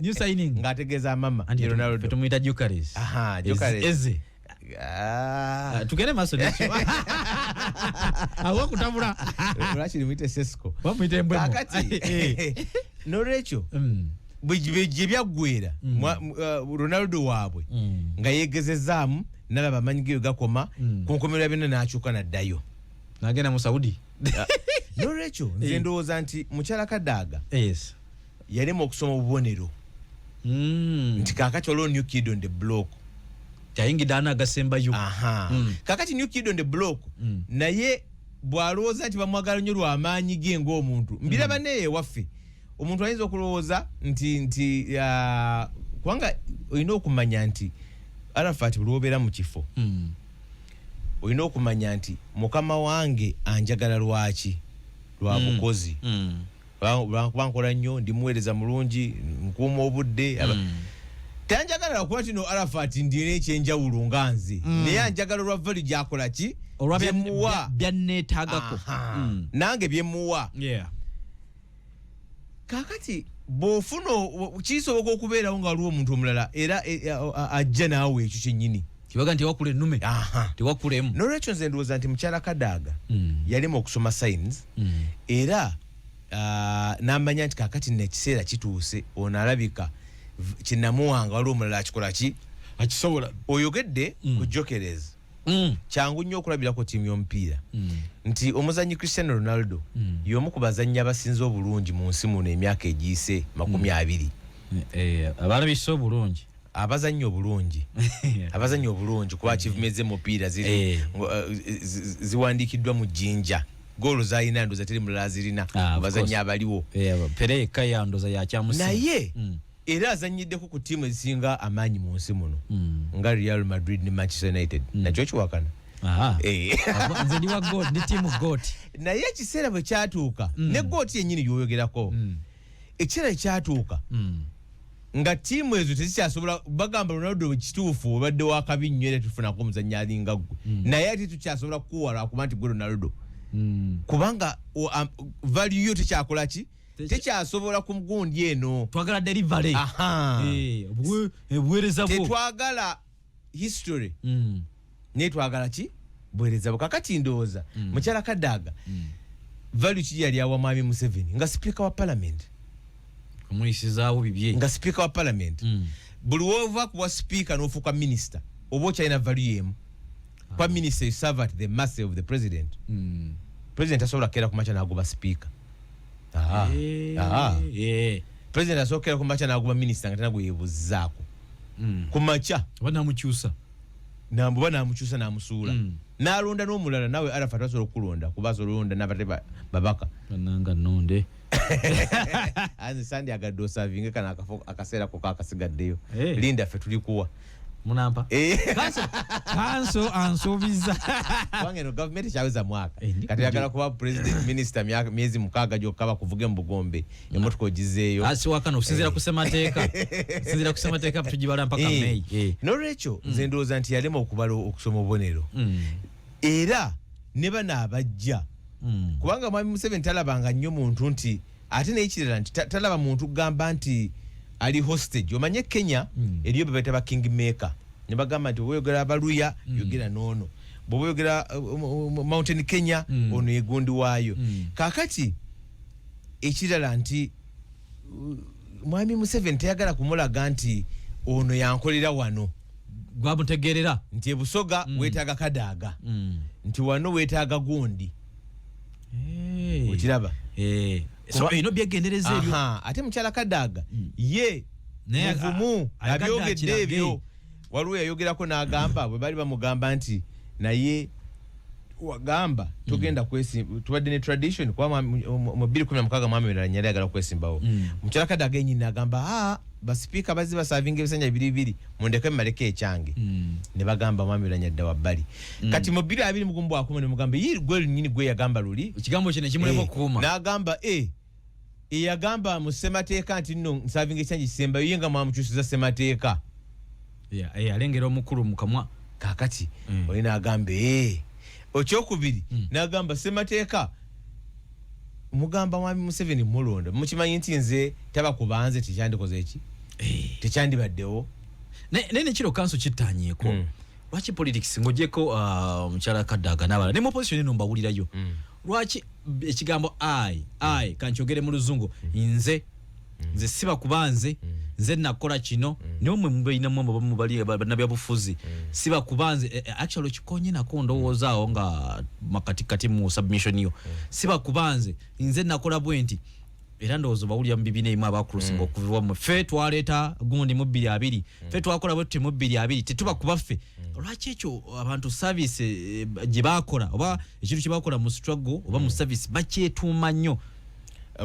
new signing ngategeza mama Ronaldo tumuita Jokeres eze tugere maso nicho awo kutabula ulachi limite Sesco bamuite mbwe akati no recho bwe byagwera Ronaldo wabwe nga yegezezaamu nalaba amanyigeyo gakoma kunkomerera bino n'akyuka naddayo nagenda mu Saudi no recho nze ndowooza nti mukyala Kadaga yes yalema okusoma obubonero nti kakati olwo new kid on the block tayingidde agasembayo kakati new kid on the block naye bwalowooza nti bamwagala nnyo lw'amaanyi ge ng'omuntu mbiraba naye waffe omuntu ayinza okulowooza nti kubanga olina okumanya nti Arafat bulobera mu kifo olina okumanya nti mukama wange anjagala lwaki lwa bukozi lwankola nnyo ndimuweereza mulungi nkuuma obudde tanjagala kuba tino Arafat ndina ekyenjawulo nga nze naye anjagala lwa vali gyakola ki olwabyemuwa byanneetaagako nange byemuwa kakati bofuno kisoboka okubeerawo nga waliwo omuntu omulala era ajja naawe ekyo kyennyini kibaga nti wakula ennume tewakulemu nolwekyo nze ndowooza nti mukyala Kadaga yalema okusoma signs era n'amanya nti kakati nekiseera kituuse ono alabika kinamuwanga waliwo omulala akikola ki akisobola oyogedde ku Jokeres kyangu nnyo okulabirako ttiimu y'omupiira nti omuzannyi Cristiano Ronaldo y'omu ku bazannyi abasinze obulungi mu nsi muno emyaka egiyise 20 abalabise obulungi abazannyi obulungi kuba achievements z'omupiira ziwandiikiddwa mu jjinja goolo zalina ndoza teri mulala zirina bazannyi abaliwo Pereka yandoza yakyamusi naye era azanyiddeko ku ttiimu ezisinga amaanyi mu nsi muno nga Real Madrid ne Manchester United nakyo kiwakana nze ndi wa goat ndi tiimu goat naye ekiseera bwe kyatuuka ne goat yennyini yoyogerako ekiseera kyatuuka nga ttiimu ezo tezikyasobola bagamba Ronaldo kituufu obadde wakabi nnyo era tufunako omuzannyi alinga ggwe naye ate tukyasobola kukuwala akuba nti gwe Ronaldo kubanga value yo tekyakola ki tekyasobola ku mugundi eno twagala delivery buweereza bwo tetwagala history naye twagala ki buweereza bwo kakati ndowooza mukyala Kadaga value ki yali awa mwami Museveni nga speaker wa parliament omuyisizaawo bibye nga speaker wa parliament buli wova kuwa speaker n'ofuuka minister oba okyalina value yemu kwa minister you serve at the mercy of the president president asobola kera kumacha n'agoba speaker president asobola kera kumacha n'agoba minister nga tena yebuzaako kumacha banamukyusa nambuba namukyusa namusuula n'alonda n'omulala nawe Arafat asobola okulonda kuba asobola olonda n'abate babaka bananga nonde anze sandi agadde osavinge kana akaseera ko kakasigaddeyo linda ffe tulikuwa munampa kanso ansubiza wange no government chaweza mwaka kati yagala kuba president minister miezi mukaaga gyokaba kuvuge mu Bugombe emotoka ogizeeyo asi wakano usinzira kusema teeka tujibala mpaka May norecho nze ndowooza nti yalema okubala okusoma obubonero era ne bana abajja kubanga mwami Museveni talabanga nnyo muntu nti ate n'ekirala nti talaba muntu gamba nti ali hostage omanye Kenya eriyo bebeta ba kingmaker ne bagamba nti oyogera abaluya yogera nono bwo yogera Mountain Kenya ono yegundi waayo kakati ekirala nti mwami Museveni tayagala kumulaga nti ono yankolera wano gwamutegerera nti ebusoga wetaaga kadaaga nti wano wetaaga gundi okiraba so ino byegendereza ebyo ate mukyala kadaaga ye muvumu abyogedde ebyo waliwo yayogerako n'agamba bwe bali bamugamba nti naye wagamba tugenda tubadde ne tradition kuba mu 2016 mwami yali ayagala kwesimbawo mukyala kadaaga enyini agamba basipiika bazzi basavinga ebisanja bibiri mundeke mmaleko ekyange ne bagamba mwami yadda wabbali kati mu 2021 ne mugamba gwe lunyini gwe yagamba luli ekigambo kino kimulema okuuma n'agamba eyagamba mu ssemateeka nti nno nsavinga ekyange kisembayo ye nga mwamukyusiza ssemateeka alengera omukulu mukamwa kakati oli n'agamba okyokubiri n'agamba ssemateeka mugamba mwami Museveni mulonda mukimanyi nti nze taba kubanze tekyandikoze eki tekyandibaddewo nene kiro kanso kittanyeeko lwaki politics ng'ogyeko mukyala kadaaga n'abala ne mu opposition eno mbawulirayo lwaki ekigambo ai kankyogere mu luzungu nze siba kubanze nze nakola kino niwo mwe mubayinamu mubali bannabyabufuzi siba kubanze actually kikonye nako ndowoozawo nga makatikati mu submission yo siba kubanze nze nakola bwenti era ndowooza bawulira mu bibina emu abakurusinga okuviwa mu ffe twaleeta gundi mu 2 ffe twakola bwetute mu 2 tetuba kubaffe lwaki ekyo abantu service gye bakola oba ekintu kye bakola mu struggle oba mu service bakyetuuma nnyo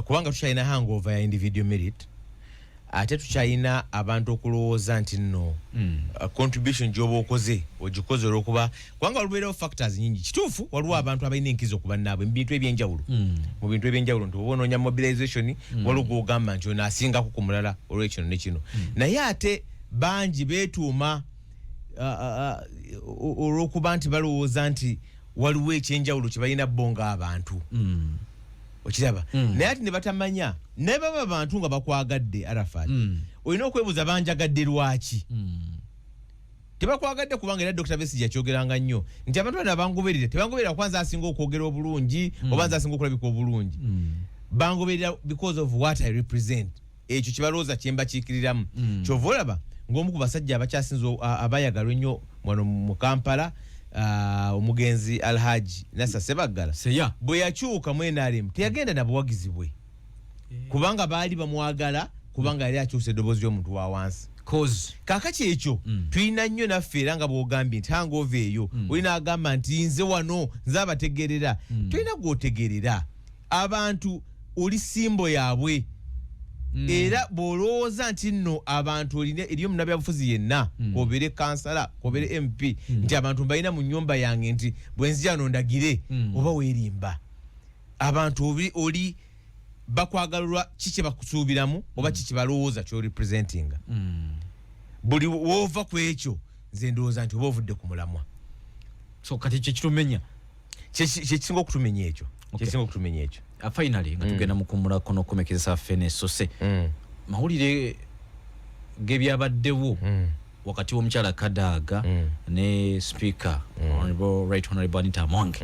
kubanga tukyalina hangover ya individual merit ate tukyalina abantu okulowooza nti nno contribution gy'oba okoze ogikoze olw'okuba kubanga waliwo factors nyingi kituufu waliwo abantu abalina enkizo ku bannaabwe mu bintu ebyenjawulo mu bintu ebyenjawulo nti oba onoonya mobilization waliwo gw'ogamba nti ono asingako ku mulala olw'ekino ne kino naye ate bangi beetuuma olw'okuba nti balowooza nti waliwo ekyenjawulo kye balina bo ng'abantu okiraba naye ati ne batamanya naye baba abantu nga bakwagadde Arafat olina okwebuuza banjagadde lwaki tebakwagadde kubanga era Dr. Besigye yakyogeranga nnyo nti abantu bano bangoberera tebangoberera kwanza asinga okwogera obulungi oba nze asinga okulabika obulungi bangoberera because of what I represent ekyo kibalooza kyembakiikiriramu kyova olaba ng'omu ku basajja abakyasinze abayagalwa ennyo wano mu Kampala omugenzi Alhaji Nasa Sebaggala bwe yakyuka mu NRM teyagenda na buwagizi bwe kubanga baali bamwagala kubanga yali akyusa eddoboozi ly'omuntu wa wansi kaakati ekyo tulina nnyo naffe era nga bw'ogambye nti hangover eyo olina agamba nti nze wano nze abategerera tulina gw'otegerera abantu oli simbo yaabwe era bw'olowooza nti nno abantu eriyo munnabyabufuzi yenna kobere kansala kobere MP nti abantu mbalina mu nnyumba yange nti bwe nzija nondagire oba weerimba abantu oli bakwagalwa kiki bakusuubiramu oba kiki balowooza ky'orepresentinga buli woova ku ekyo nze ndowooza nti oba ovudde ku mulamwa so kati kyekitumenya kyekisinga okutumenya ekyo kyekisinga okutumenya ekyo finally nga tugenda mukumula kono komekezesa fene sose mawulire gebyabaddewo wakati w'omukyala Kadaaga ne speaker honorable Anita Among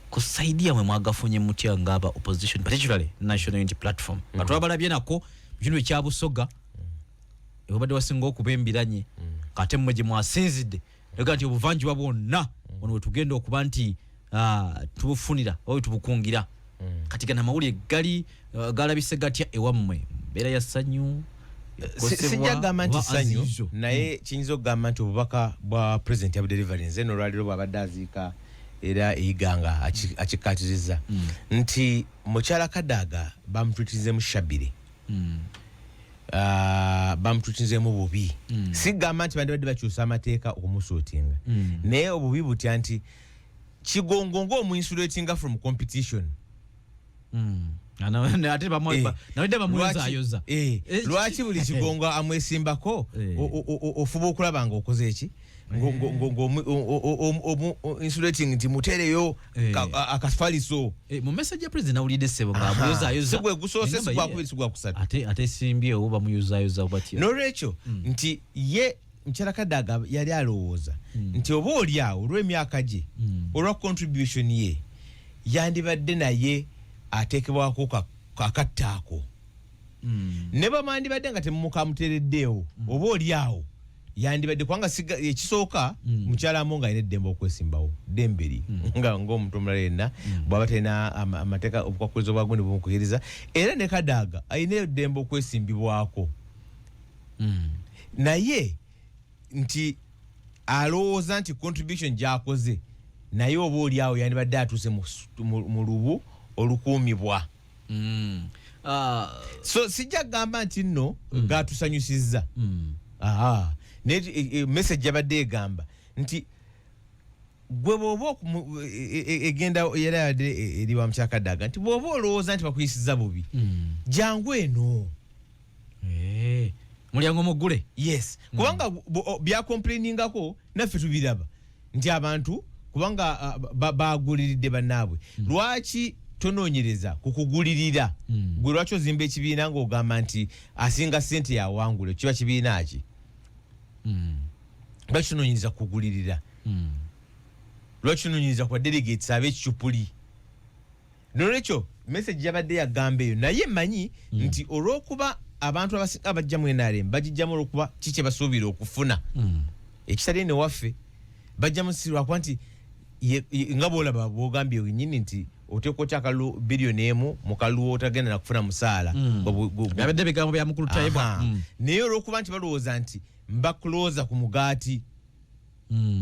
ku saidi yamwe mwagafunye mutya ngaba opposition particularly National Unity Platform atwabalabye nako bino ekya Busoga ebadde wasinga okubembiranye kate mmwe gye mwasinzidde lega nti obuvanjuba bwonna ono wetugenda okuba nti tubufunira oba tubukungira katika na mawuli gali galabise gatya ewammwe mbeera ya ssanyu sijagamba nti ssanyu naye kiyinza okugamba nti obubaka bwa president yabu delivery nze n'olwaliro bw'abadde aziika era eyiganga akikatiriza nti mukyala Kadaaga bamutwitirize mu Shabire bamututinzemu bubi sigamba nti bandibadde bakyusa amateeka okumusuutinga naye obubi butya nti Kigongo ng'omuinsulatinga from competition ate nawedde bamuyozaayoza lwaki buli Kigongo amwesimbako ofuba okulaba nga okoze eki insulating nti mutereyo akafaliso mu message ya president awulidde ssebo ng'amuyozaayoza sigwe gusoose sigwakubiri sigwakusatu ate simbye oba bamuyozaayoza batya n'olwekyo nti ye Mukyala Kadaga yali alowooza nti oba oli awo olw'emyaka gye olwa contribution ye yandibadde naye ateekebwako akattaako ne bamandibadde nga temumukamuteereddeewo oba oli awo yandibadde kubanga ekisooka mukyala amonga alina eddembe okwesimbawo ddemberi ng'omuntu omulala yenna bw'aba talina amateeka obukwakuliza obwagundi bumukukiriza era ne Kadaga alina eddembe okwesimbibwako naye nti alowooza nti contribution gy'akoze naye oba oli awo yandibadde atuuse mu lubu olukuumibwa so sijja kugamba nti nno gatusanyusizza message yabadde egamba nti gwe bw'oba egenda era yabadde eri wa Mukyala Kadaga nti bw'oba olowooza nti bakuyisiza bubi jangu eno mulyango muggule yes kubanga byakomplainingako naffe tubiraba nti abantu kubanga baguliridde bannaabwe lwaki tonoonyereza kukugulirira gwe lwaki ozimba ekibiina ng'ogamba nti asinga ssente yawangule kiba kibiina ki lwaki tonoonyereza kukugulirira lwaki tonoonyereza kwa delegates ab'ekicupuli nolwekyo message yabadde yagamba eyo naye mmanyi nti olw'okuba abantu abasinga bajja mu NRM bagijjamu olw'okuba kiki basuubira okufuna ekitali ne waffe bajja mu lwakuba nti nga bw'olaba bw'ogambye wennyini nti oteeka otya akalulu biliyoni emu mu kalulu otagenda nakufuna musaala abadde ebigambo bya mukulu Taibwa naye olw'okuba nti balowooza nti mbakulooza ku mugaati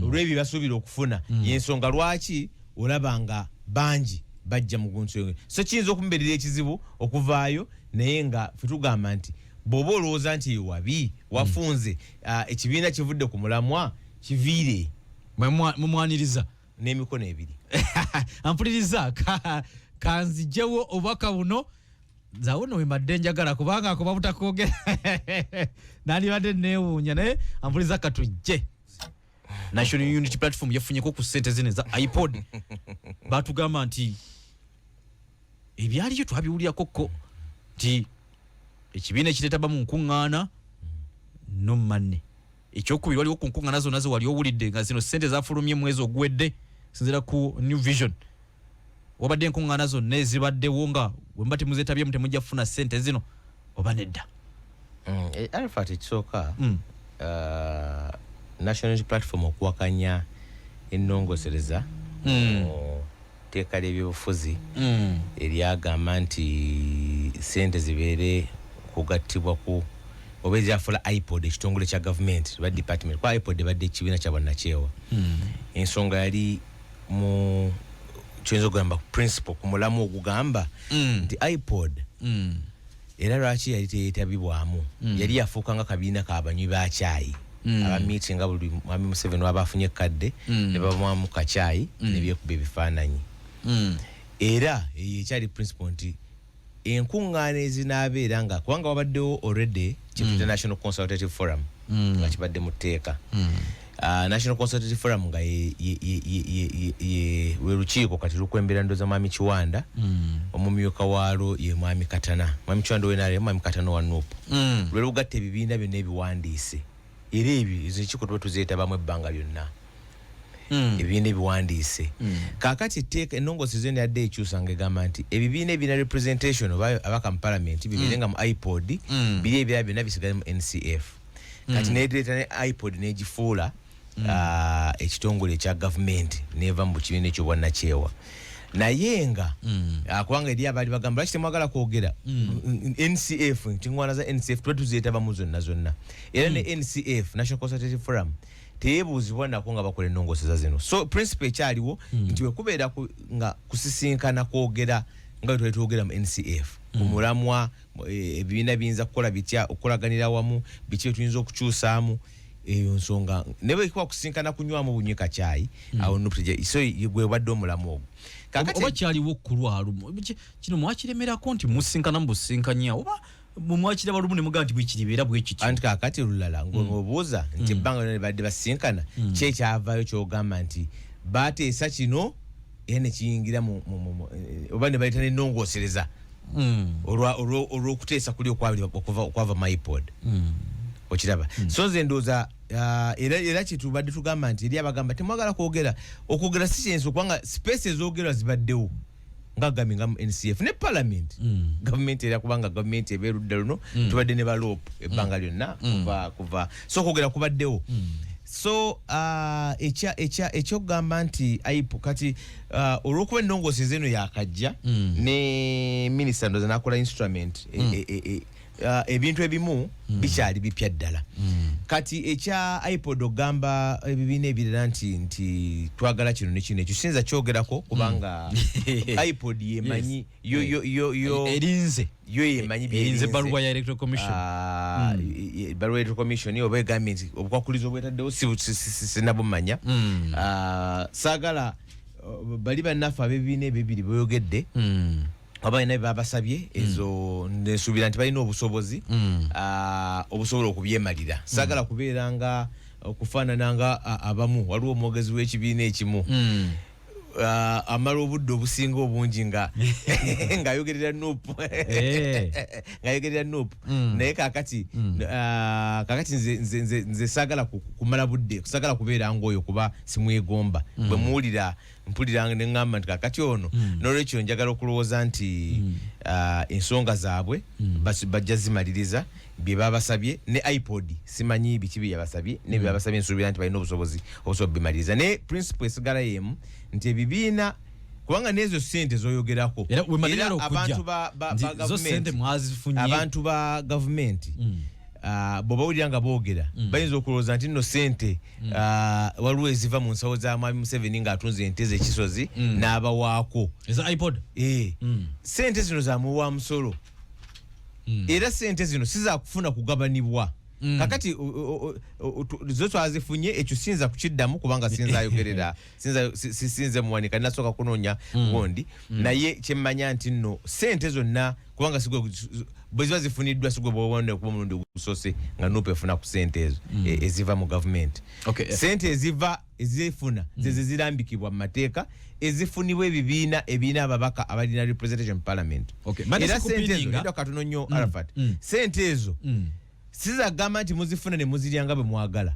olw'ebyo basuubira okufuna yensonga lwaki olaba nga bangi bajja mu gunso so kiyinza okumubeerera ekizibu okuvaayo naye nga ffe tugamba nti bw'oba olowooza nti wabi wafunze ekibiina kivudde ku mulamwa kiviire mumwaniriza n'emikono ebiri ampuliriza kanzijewo obubaka buno nzawo no wemadde njagala kubanga akuba butakogera nandibadde neewuunya naye ampuliriza katujje National Unity Platform yafunyeko ku ssente zino za iPod batugamba nti ebyaliyo twabiwulirako ko nti ekibiina ekiteetaba mu nkuŋŋaana no manne ekyokubiri waliwo ku nkuŋŋaana zonna ze wali owulidde nga zino ssente zafulumye mwezi ogwedde sinzira ku New Vision wabadde enkuŋŋaana zonna ezibaddewo nga wemba temuzeetabyemu temujja kufuna ssente zino oba nedda alpha tekisooka National Unity Platform okuwakanya ennongosereza teeka ly'ebyobufuzi eryagamba nti ssente zibeere kugattibwa ku oba ezyafula iPod ekitongole kya gavumenti ba department kwa iPod ebadde ekibiina kya bannakyewa ensonga yali mu kyoyinza okugamba principle ku mulamu ogugamba nti iPod era lwaki yali teyeetabibwamu yali yafuuka nga kabiina k'abanywi ba caayi abamiiti nga buli mwami Museveni waba afunye kadde ne babamwamu kacaayi nebyekuba ebifaananyi era ekyali principle nti enkuŋŋaana ezinaabeera nga kubanga wabaddewo already kituyita National Consultative Forum nga kibadde mu tteeka National Consultative Forum nga lwe lukiiko kati lukwembera ndoza mwami Kiwanda omumyuka waalwo ye mwami Katana mwami Kiwanda wenale mwami Katana wa Nuupu lwe lugatta ebibiina byonna ebiwandiise era ebyo ezo enkiiko tuba tuzeetabamu ebbanga lyonna ebibiina ebiwandiise kaakati etteeka ennongoosi zeno yadde ekyusa nga egamba nti ebibiina ebirina representation oba abaka mu palamenti bibeerenga mu iPod biri ebirala byonna bisigale mu NCF kati neereeta ne iPod n'egifuula ekitongole ekya gavumenti neeva mu kibiina ekyobwannakyewa naye nga kubanga eri abaali bagamba lwaki temwagala kwogera NCF ntiŋŋwana za NCF tuba tuzeetabamu zonna era ne NCF National Consultative Forum teyebuuzibwa nako nga bakola ennongooseza zino so principle ekyaliwo nti wekubeera nga kusisinkana kwogera nga bwe twali twogera mu NCF ku mulamwa ebibiina biyinza kukola bitya okulaganira wamu biki tuyinza okukyusaamu eyo nsonga ne bwe kwa kusinkana kunywamu bunyweka chai awo nupije so yegwe wadde omulamu ogwo oba kyaliwo kulwalu kino mwakiremerako nti musinkana mbusinkanya oba mwakira balumu ne mugaa nti bwekiribeera bwekiti anti kakati olulala ng'obuuza nti ebbanga ne badde basinkana kyekyavaayo kyogamba nti bateesa kino era ne kiyingira oba ne bayita n'ennongoosereza olw'okuteesa kuli okwava mypod okiraba so nze ndooza era kyetubadde tugamba nti eri abagamba temwagala okwogera si kyensi okubanga space ezoogerwa zibaddewo nga gami nga NCF ne parliament government era kubanga government eberudda luno tubadde ne baloop ebbanga lyonna kuva so okwogera kubaddewo so ekyokugamba nti aipo kati olw'okuba ennongooseza eno yakajja ne minisita ndoza nakola instrument ebintu ebimu bikyali bipya ddala kati ekya iPod ogamba ebibiina ebirala nti twagala kino ne kino ekyo sinza kyogerako kubanga iPod yemanyi erinze yemanyi baluwa ya electoral commission baluwa ya electoral commission oba egambye nti obukwakulizo obwetaddewo sinabumanya saagala bali bannaffe ab'ebibiina ebibiri boyogedde abaina babasabye ezo nesuubira nti balina obusobozi obusobola okubyemalira saagala kubeeranga okufaanananga abamu waliwo omwogezi w'ekibiina ekimu amala obudde obusinga obungi ng'ayogerera nuupu naye kakati nze saagala kumala budde saagala kubeera ng'oyo kuba simwegomba bwe muwulira mpulira ne ngamba nti kakati ono n'olwekyo njagala okulowooza nti ensonga zaabwe bajja zimaliriza bye babasabye ne iPod simanyi biki bye yabasabye ne bye babasabye nsuubira nti balina obusobozi obusobola ne principle esigala yemu nti ebibiina kubanga n'ezo ssente z'oyogerako era abantu ba gavumenti bw'obawulira nga boogera bayinza okulowooza nti nno ssente waliwo eziva mu nsawo za mwami Museveni ng'atunze ente z'ekisozi n'abawaako eza iPod ssente zino zamuwa musolo era ssente zino sizakufuna kugabanibwa kakati zo twazifunye ekyo sinza kukiddamu kubanga sinza ayogerera sinze muwanika nasooka kunoonya gondi naye kyemmanya nti nno ssente zonna kubanga bwe ziba zifuniddwa sigwe bwowonera okuba omulundi ogusose nga nuupu efuna ku ssente ezo eziva mu gavumenti ssente ezifuna zeze zirambikibwa mu mateeka ezifunibwa ebibiina ababaka abalina representation parliament era ssente ezo enda katono nnyo Arafat ssente ezo sizagamba nti muzifuna ne muziryanga bwe mwagala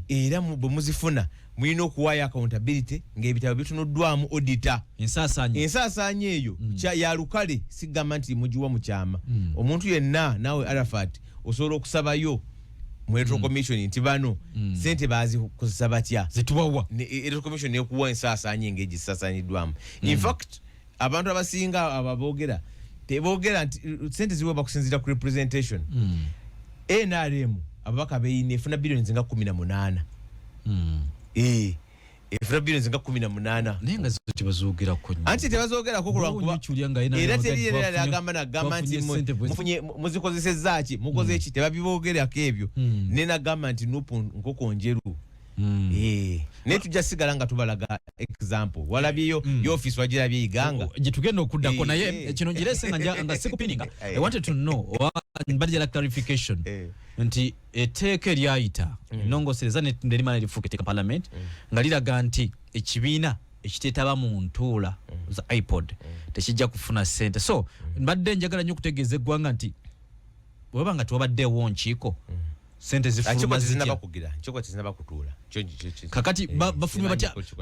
era bwe muzifuna mulina okuwaayo accountability ng'ebitabo bitunuddwamu auditor ensaasaanya eyo ya lukale sigamba nti mugiwa mu kyama omuntu yenna naawe Arafat osobola okusabayo mu electoral commission nti bano sente bazikozesa batya zitubawa electoral commission nekuwa ensaasaanya eng'egi zisaasaanyiddwamu in fact abantu abasinga aboogera teboogera nti sente ziwe bakusinziira ku representation NRM ababaka beeyina efuna billions nga 18 efuna billions nga 18 naye nga tebazoogerako anti tebazoogerako kulwakuba era teriyera agamba nagamba nti muzikozesezza ki mukoze ki tebabiboogerako ebyo ne nagamba nti nupu nkoko njeru naye tujja sigala nga tubalaga example walabyeyo y'office wagirabye iganga gye tugenda okuddako naye kino girese nga sikupininga I wanted to know mbadde clarification nti etteeka eryayita ennongoosereza nerimala erifuuka etteeka parliament nga liraga nti ekibiina ekiteetaba mu ntuula za iPod tekijja kufuna ssente so mbadde njagala nnyo okutegeeza eggwanga nti weba nga tewabaddeewo nkiiko sente zifuluma kutuula kakati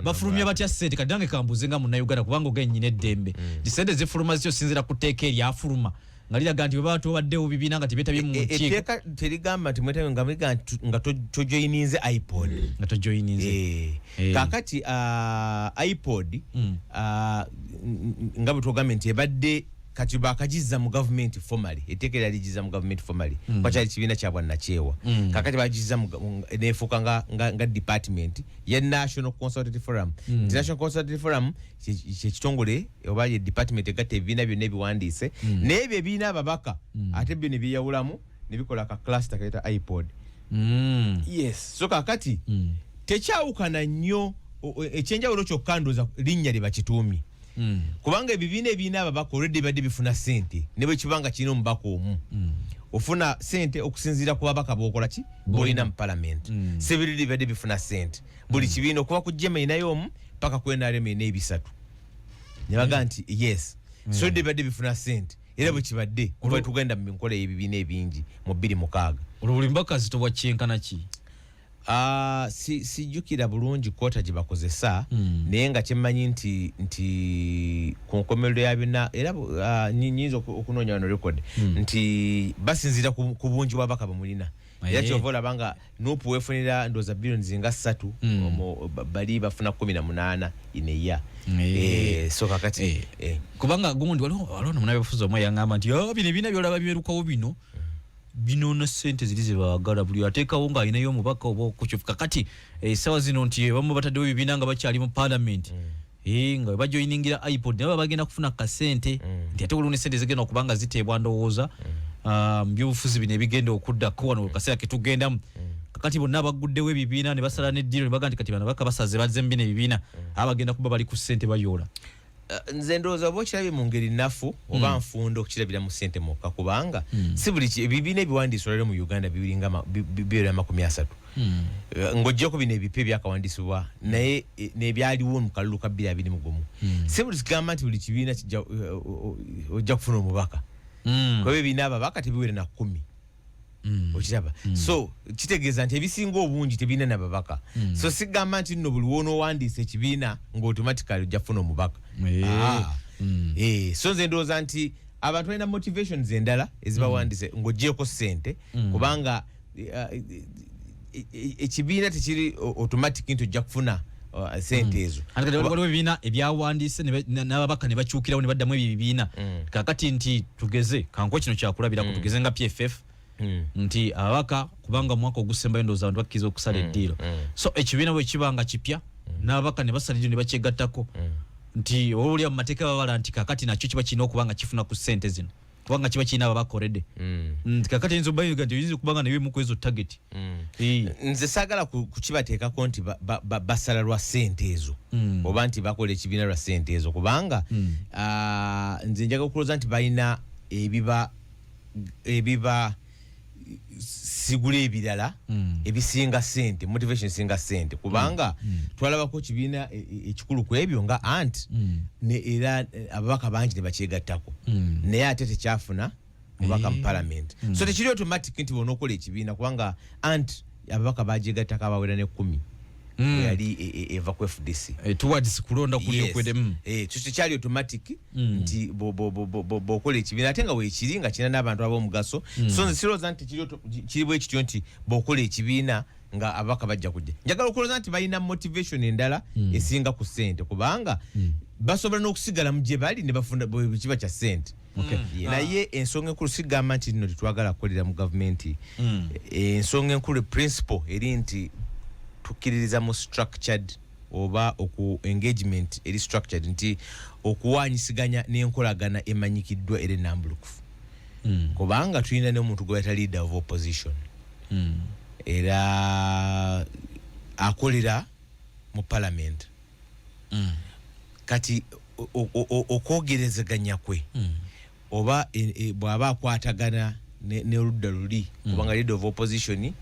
bafulumya batya sente kati nange kambuze nga munnayuganda kubanga ogennyina eddembe nti sente zifuluma zityo sinzira ku tteeka eryafuluma nga liraga nti bwebaba tobaddewo bibiina nga tebeetabye mu nkiiko etteeka terigamba nti mwetabe nga tojoyininze iPod nga tojoyininze kakati iPod nga bwe tugambye nti ebadde kati bakagiza mu government formally etekera ligiza mu government formally kwa kyali kibiina kyabwa nakyewa kakati bagiza nefuka nga department ya National Consultative Forum. National Consultative Forum kitongole oba ye department egate ebibiina byonna ebiwandiise n'ebyo ebibiina ababaka ate byo ne biyawulamu ne bikola ka cluster kaleta iPod. Yes, so kakati tekyawukana nnyo ekyenjawulo kyokka ndooza linnya lye bakituumi. Kubanga ebibiina ebiina ababaka already badde bifuna sente ne bwe kibanga kirina omubaka omu ofuna sente okusinziira ku babaka b'okola ki b'olina mu parliament. Sebiridi badde bifuna sente buli kibiina okuba ku Jema inayo omu paka ku NRM n'ebisatu ne baga nti yes so already badde bifuna sente era bwe kibadde kuba tugenda mu nkola y'ebibiina ebingi mu 26. Olwo mbaka zitobwa kyenkana ki? Sijjukira bulungi kwota gye bakozesa naye nga kyemmanyi nti ku nkomerero ya byonna era nyinza okunoonya wano record nti basinziira ku bungi bw'ababaka bamulina era kyova olaba nga nuupu weefunira ndooza billions nga 3 bali bafuna 18 ineya so kakati kubanga gundi waliwo munabefuzi omwe yaŋŋamba nti bino ebibiina byolaba bibeerukawo bino na sente ziri ze baagala buli ateekawo ng'alinayo omubaka oba okukyufu kakati essaawa zino nti bamu bataddewo ebibiina nga bakyali mu parliament nga bajoyiningira iPod nabo bagenda kufuna kasente nti ate waliwo ne sente zigenda okuba nga ziteebwa ndowooza mu byobufuzi bino ebigenda okuddako wano kaseera ke tugendamu kakati bonna baguddewo ebibiina ne basala n'eddiiro ne baga nti kati bano baka basaze bazze mu bino ebibiina abagenda kuba bali ku sente bayoola. Nze ndowooza oba okirabye mu ngeri nnafu oba nfundo okukirabira mu ssente mukka kubanga si buli ebibiina ebiwandiisibwa leero mu Uganda biwera 30 ng'oggyeko bino ebipya ebyakawandiisibwa naye n'ebyaliwo mu kalulu ka 2021 si buli kigamba nti buli kibiina ojja kufuna omubaka kuba ebibiina ababaka tebiwere na 10 okiraba so kitegeeza nti ebisinga obungi tebiina nababaka so sigamba nti nno buli wonoowandiisa ekibiina ng'automatically ojja kufuna omubaka so nze ndowooza nti abantu balina motivations endala ezibawandiise ng'oggyeko ssente kubanga ekibiina tekiri automatic nti ojja kufuna sente ezo. Waliwo ebibiina ebyawandiise n'ababaka ne bakyukirawo ne baddamu ebyo ebibiina kakati nti tugeze kanko kino kyakulabirako tugeze nga PFF nti ababaka kubanga mwaka ogusembayo ndowooza abantu bakkiriza okusala eddiiro so ekibiina bwe kibanga kipya n'ababaka ne basala eddiiro ne bakyegattako nti olulya mu mateeka babala nti kakati nakyo kiba kirina okuba nga kifuna ku ssente zino kubanga kiba kirina ababaka already kakati yinza okuba nti oyinza okuba nga ne bimu ku ezo target. Nze saagala kukibateekako nti basala lwa ssente ezo oba nti bakola ekibiina lwa ssente ezo kubanga nze njaga okulowooza nti balina ebiba sigula ebirala ebisinga sente motivation esinga sente kubanga twalabako kibiina ekikulu ku ebyo nga ant era ababaka bangi ne bakyegattako naye ate tekyafuna mubaka mu parliament so tekiri automatic nti bona okola ekibiina kubanga ant ababaka bagyegattako abawera ne 10 yali eva ku FDC towards kulonda kuli okwedemu kyali automatic nti bokola ekibiina ate nga weekiri nga kirina n'abantu ab'omugaso so nze sirowooza nti kiri bwe kityo nti bokola ekibiina nga ababaka bajja kujja njagala okulowooza nti balina motivation endala esinga ku ssente kubanga basobola n'okusigala mu gye bali ne bafuna kiba kya ssente naye ensonga enkulu sigamba nti nno tetwagala kukolera mu gavumenti ensonga enkulu principle eri nti tukkiririza mu structured oba oku engagement eri structured nti okuwanyisiganya n'enkolagana emanyikiddwa era ennambulukufu kubanga tulina n'omuntu gwe bayita leader of opposition era akolera mu parliament kati okwogerezeganya kwe oba bw'aba akwatagana n'oludda luli kubanga leader of opposition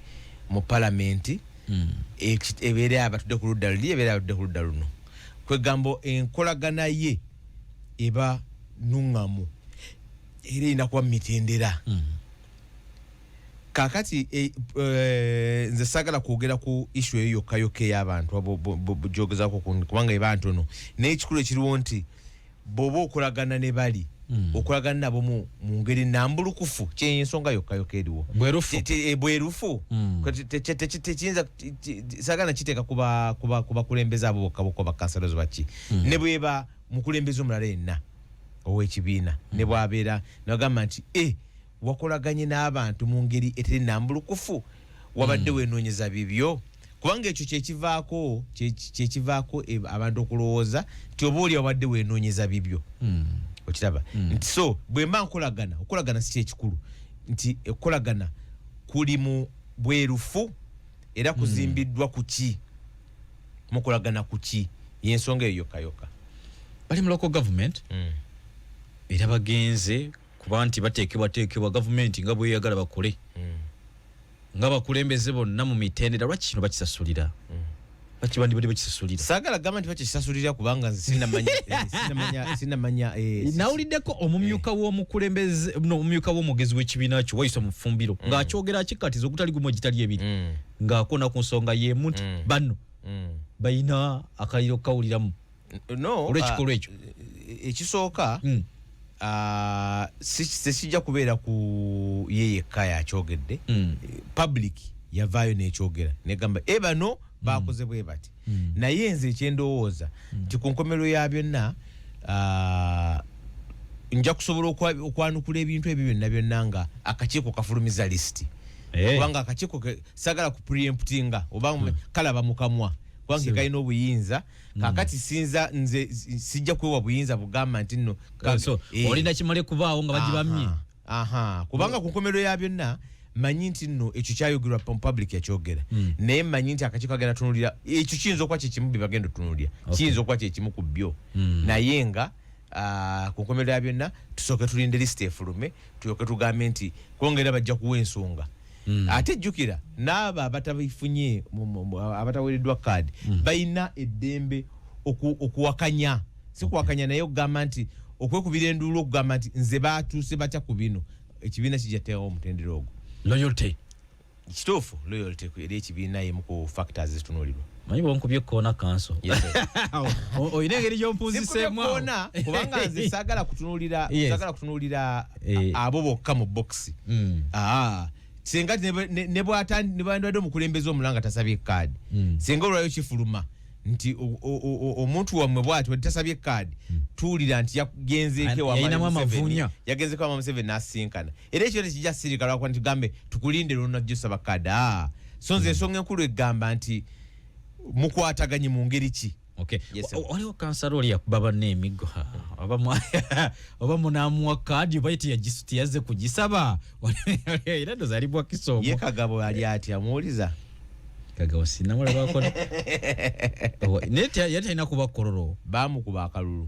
mu parliament ebeera abatudde ku ludda luli ebeera abatudde ku ludda luno kwegambo enkolagana ye eba nuŋŋamu era erina kuba mitendera kakati nze saagala kwogera ku issue eyo yokka yokka ey'abantu gyogezako kubanga eba ntono naye ekikulu ekiriwo nti bw'oba okolagana ne bali okolagana nabo mu ngeri nnambulukufu kyensonga yokka yokka eriwo bwerufu tekiyinza saagala kiteeka ku bakulembeze abo bokka bokka bakansalozi baki ne bweba mukulembeze omulala yenna ow'ekibiina ne bw'abeera nagamba nti wakolaganye n'abantu mu ngeri eteri nnambulukufu wabadde weenoonyeza bibyo kubanga ekyo kyekivaako abantu okulowooza nti oba oli wabadde weenoonyeza bibyo okiraba nti so bwe mba okolagana si kyekikulu nti okukolagana kuli mu bwerufu era kuzimbiddwa ku ki mukolagana ku ki y'ensonga eyo yokka bali mu local government era bagenze kuba nti bateekebwa gavumenti nga bweyagala bakole nga bakulembeze bonna mu mitendera lwaki kino bakisasulira bakibandibadde bakisasulira saagala gamba nti bakisasulira kubanga sinamanya nawuliddeko omumyuka w'omukulembeze omumyuka w'omugezi w'ekibiina kyo wayisa mu ffumbiro ng'akyogera akikkatiza ogutali gumu egitali ebiri ng'akona ku nsonga y'emu nti banno bayina akaliro kawuliramu olw'ekikolwa ekyo ekisooka sikijja kubeera ku yeyekka yakyogedde public yavaayo n'ekyogera negamba bano bakoze bwe bati naye nze ekyendowooza nti ku nkomerero ya byonna nja kusobola okwanukula ebintu ebyo byonna nga akakiiko kafulumiza lisiti kubanga akakiiko sagala ku preemptinga oba kalaba mukamwa kubanga kalina obuyinza kakati sinza nze sijja kwewa buyinza bugamba nti nno olina kimale kubaawo nga bagibamye kubanga ku nkomerero ya byonna manyi nti nno ekyo kyayogerwa public yakyogera naye manyi nti akakiiko agenda tunulira ekyo kiyinza okuba kyekimu bye bagenda otunulira kiyinza okuba kyekimu ku byo naye nga ku nkomerero ya byonna tusooke tulinde lisiti efulume tulyoke tugambe nti kwongera bajja kuwa ensonga ate jjukira n'abo abatabifunye abataweereddwa kaadi balina eddembe okuwakanya si kuwakanya naye okugamba nti okwekubira enduulu okugamba nti nze baatuuse batya ku bino ekibiina kijjateekawo omutendera ogwo loyalty kituufu loyalty eri ekibiina yemu ku factors ezitunuulirwa manyi bwonkubye koona kanso oyina engeri gy'ompunziseemu kubanga nze saagala kutunuulira abo bokka mu bokisi singa ne bwandibadde omukulembeze omulanga tasabye kaadi singa olwayo kifuluma nti omuntu wammwe bwati tasabye kaadi tuwulira nti yagenzeeko ama Museveni n'asinkana era ekyo tekijja sirika lwakuba nti tugambe tukulinde lwonajja osaba kaadi so nze ensonga enkulu egamba nti mukwataganye mu ngeri ki waliwo kansala oli yakuba banne emiggo oba munaamuwa kaadi oba tiyazze kugisaba era ndoza ali bwakiso ye Kagabo ali ati amuwuliza Kagabo sinamulabako naye talina kuba kololo baamukuba akalulu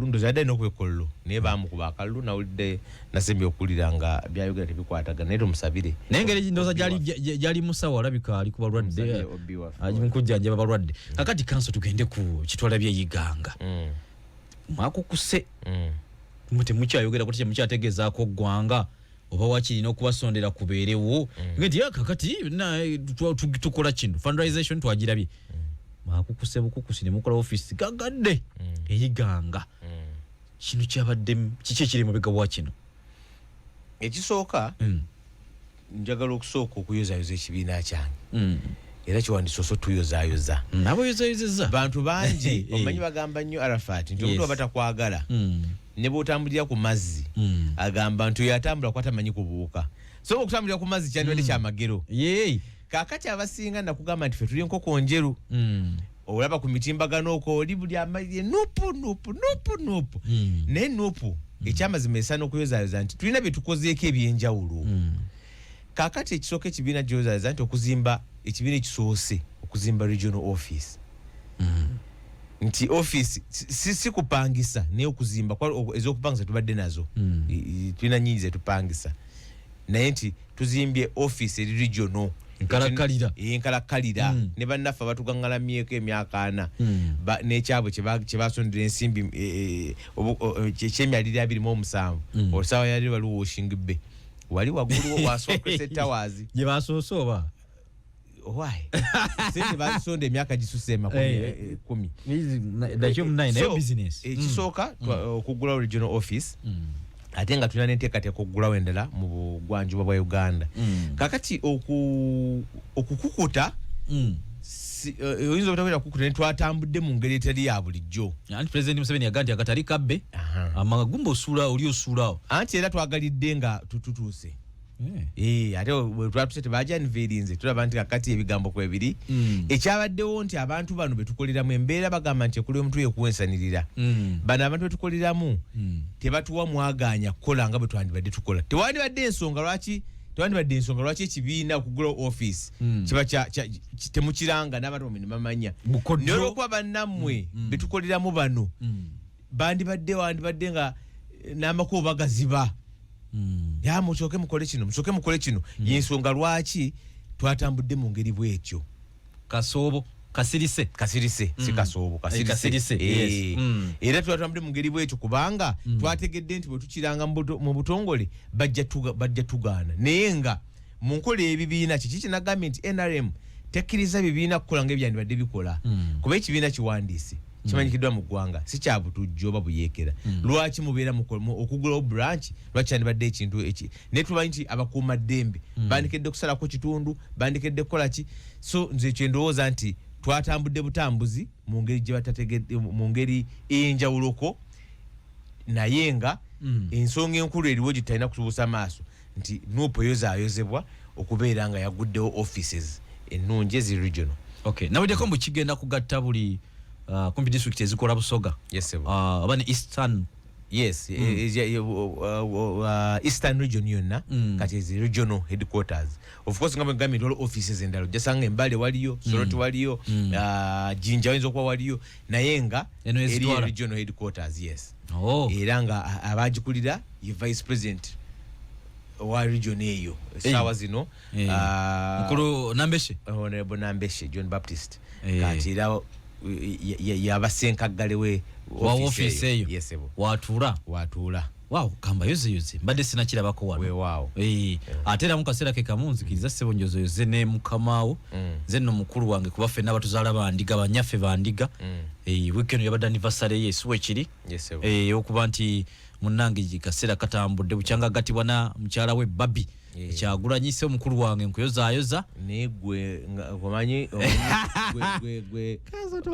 ndoza adde n'okwekololo naye baamukuba akalulu nawulidde nasembye okuwulira nga byayogera tebikwatagana naye tomusabire naye engeri ndoza gyali musawo alabika ali ku balwadde mukujjanjaba balwadde kakati kanso tugende ku kitwala byeyiganga mwakukuse temukyayogera kuti temukyategeezaako ggwanga oba wakirina okubasondera kubeerewo nti kakati tukola kino fundraisation twagirabye mwakukuse bukukusi ne mukola office gagadde eyiganga kino kyabaddemu kiki ekiri mu bigabwa kino ekisooka njagala okusooka okuyozaayoza ekibiina kyange era kiwandisoso tuyozaayoza naboyozayozeza bantu bangi omanyi bagamba nnyo Arafat nti omuntu aba takwagala ne bw'otambulira ku mazzi agamba nti oyo atambula kwatamanyi kubuuka so okutambulira ku mazzi kyandibadde kyamagero kaakati abasinga nakugamba nti fe tuli enkoko njeru olaba ku mitimbagano okwo oli buli amazzi nupu naye nupu ekyamazima esaana okuyozaayoza nti tulina bye tukozeeko ebyenjawulo kaakati ekisooka ekibiina gyozaayoza nti okuzimba ekibiina ekisoose okuzimba regional office nti office si kupangisa naye okuzimba ez'okupangisa tubadde nazo tulina nyingi zetupangisa naye nti tuzimbye office eri regional enkalakkalira ne bannaffe abatugaŋŋalamyeko emyaka 4 n'ekyabwe kyebasondera ensimbi ekyemyaliro 27 olusaawa yali waliwo washing bay wali waggulu wasokese towers gye basoose oba why sente basonde emyaka gisuse 10 ekisooka okugulawo regional office ate nga tulina n'enteekateeka okugulawo endala mu bugwanjuba bwa Uganda kakati okukukuta oyinza obutakwera kukuta ne twatambudde mu ngeri etali ya bulijjo. Anti President Museveni yagaa nti akatali kabbe amagumba osula oli osulawo anti era twagalidde nga tutuuse. Ate twatuse tebajanvirinze tulaba nti kakati ebigambo kwebiri ekyabaddewo nti abantu bano betukoleramu embeera bagamba nti ekuli omuntu yekuwensanirira bano abantu betukoleramu tebatuwa mwaganya kukola nga bwe twandibadde tukola. Tewandibadde ensonga lwaki ekibiina okugula office kiba temukiranga n'abantu bamanya naye olwokuba bannammwe betukoleramu bano wandibadde nga n'amakubo bagaziba. Musooke mukole kino yensonga lwaki twatambudde mu ngeri bwetyo. Kasirise si kasoobo kasirise. Era twatambudde mu ngeri bwetyo kubanga twategedde nti bwe tukiranga mu butongole bajja tugaana naye nga mu nkola ebibiina kiki kinagambye nti NRM tekkiriza bibiina kukola ng'ebyandibadde bikola kuba ekibiina kiwandiise kimanyikiddwa mu ggwanga si kya butujjo oba buyeekera. Lwaki mubeera okugulawo branch lwaki kyandibadde ekintu eki naye tumanyi nti abakuumaddembe bandikedde kusalako kitundu bandikedde kukola ki. So nze ekyo ndowooza nti twatambudde butambuzi mu ngeri gye batategedde mu ngeri ey'enjawuloko naye nga ensonga enkulu eriwo gye tutalina kutubuusa maaso nti Nuupu yozaayozebwa okubeera nga yaguddewo offices ennungi ezi regional. Naweddeko mbu kigenda kugatta buli kumpi district ezikola Busoga. Oba ne Eastern. Eastern region yonna kati ezi regional headquarters. Of course nga mugambye all offices endalo jasanga Mbale waliyo Soroti waliyo Jinja wayinza okuba waliyo naye nga eri regional headquarters. Era nga abagikulira ye vice president wa region eyo sawa zino mukulu Nambeshe Honorable Nambeshe John Baptist kati era yabasenkaggale we office eyo watuula kamba yoze mbadde sinakirabako wano ate era mu kaseera ke kamu nzikiriza ssebo njozoyoze ne mukamaawo nze nno mukulu wange kuba ffenna batuzaala bandiga banyaffe bandiga weekend yabadde anniversary ye siwe kiri okuba nti munnange kaseera katambudde bukyanga gatibwa na mukyala we Babi ekyagulanyise omukulu wange nkuyozaayoza naye gwe omanyi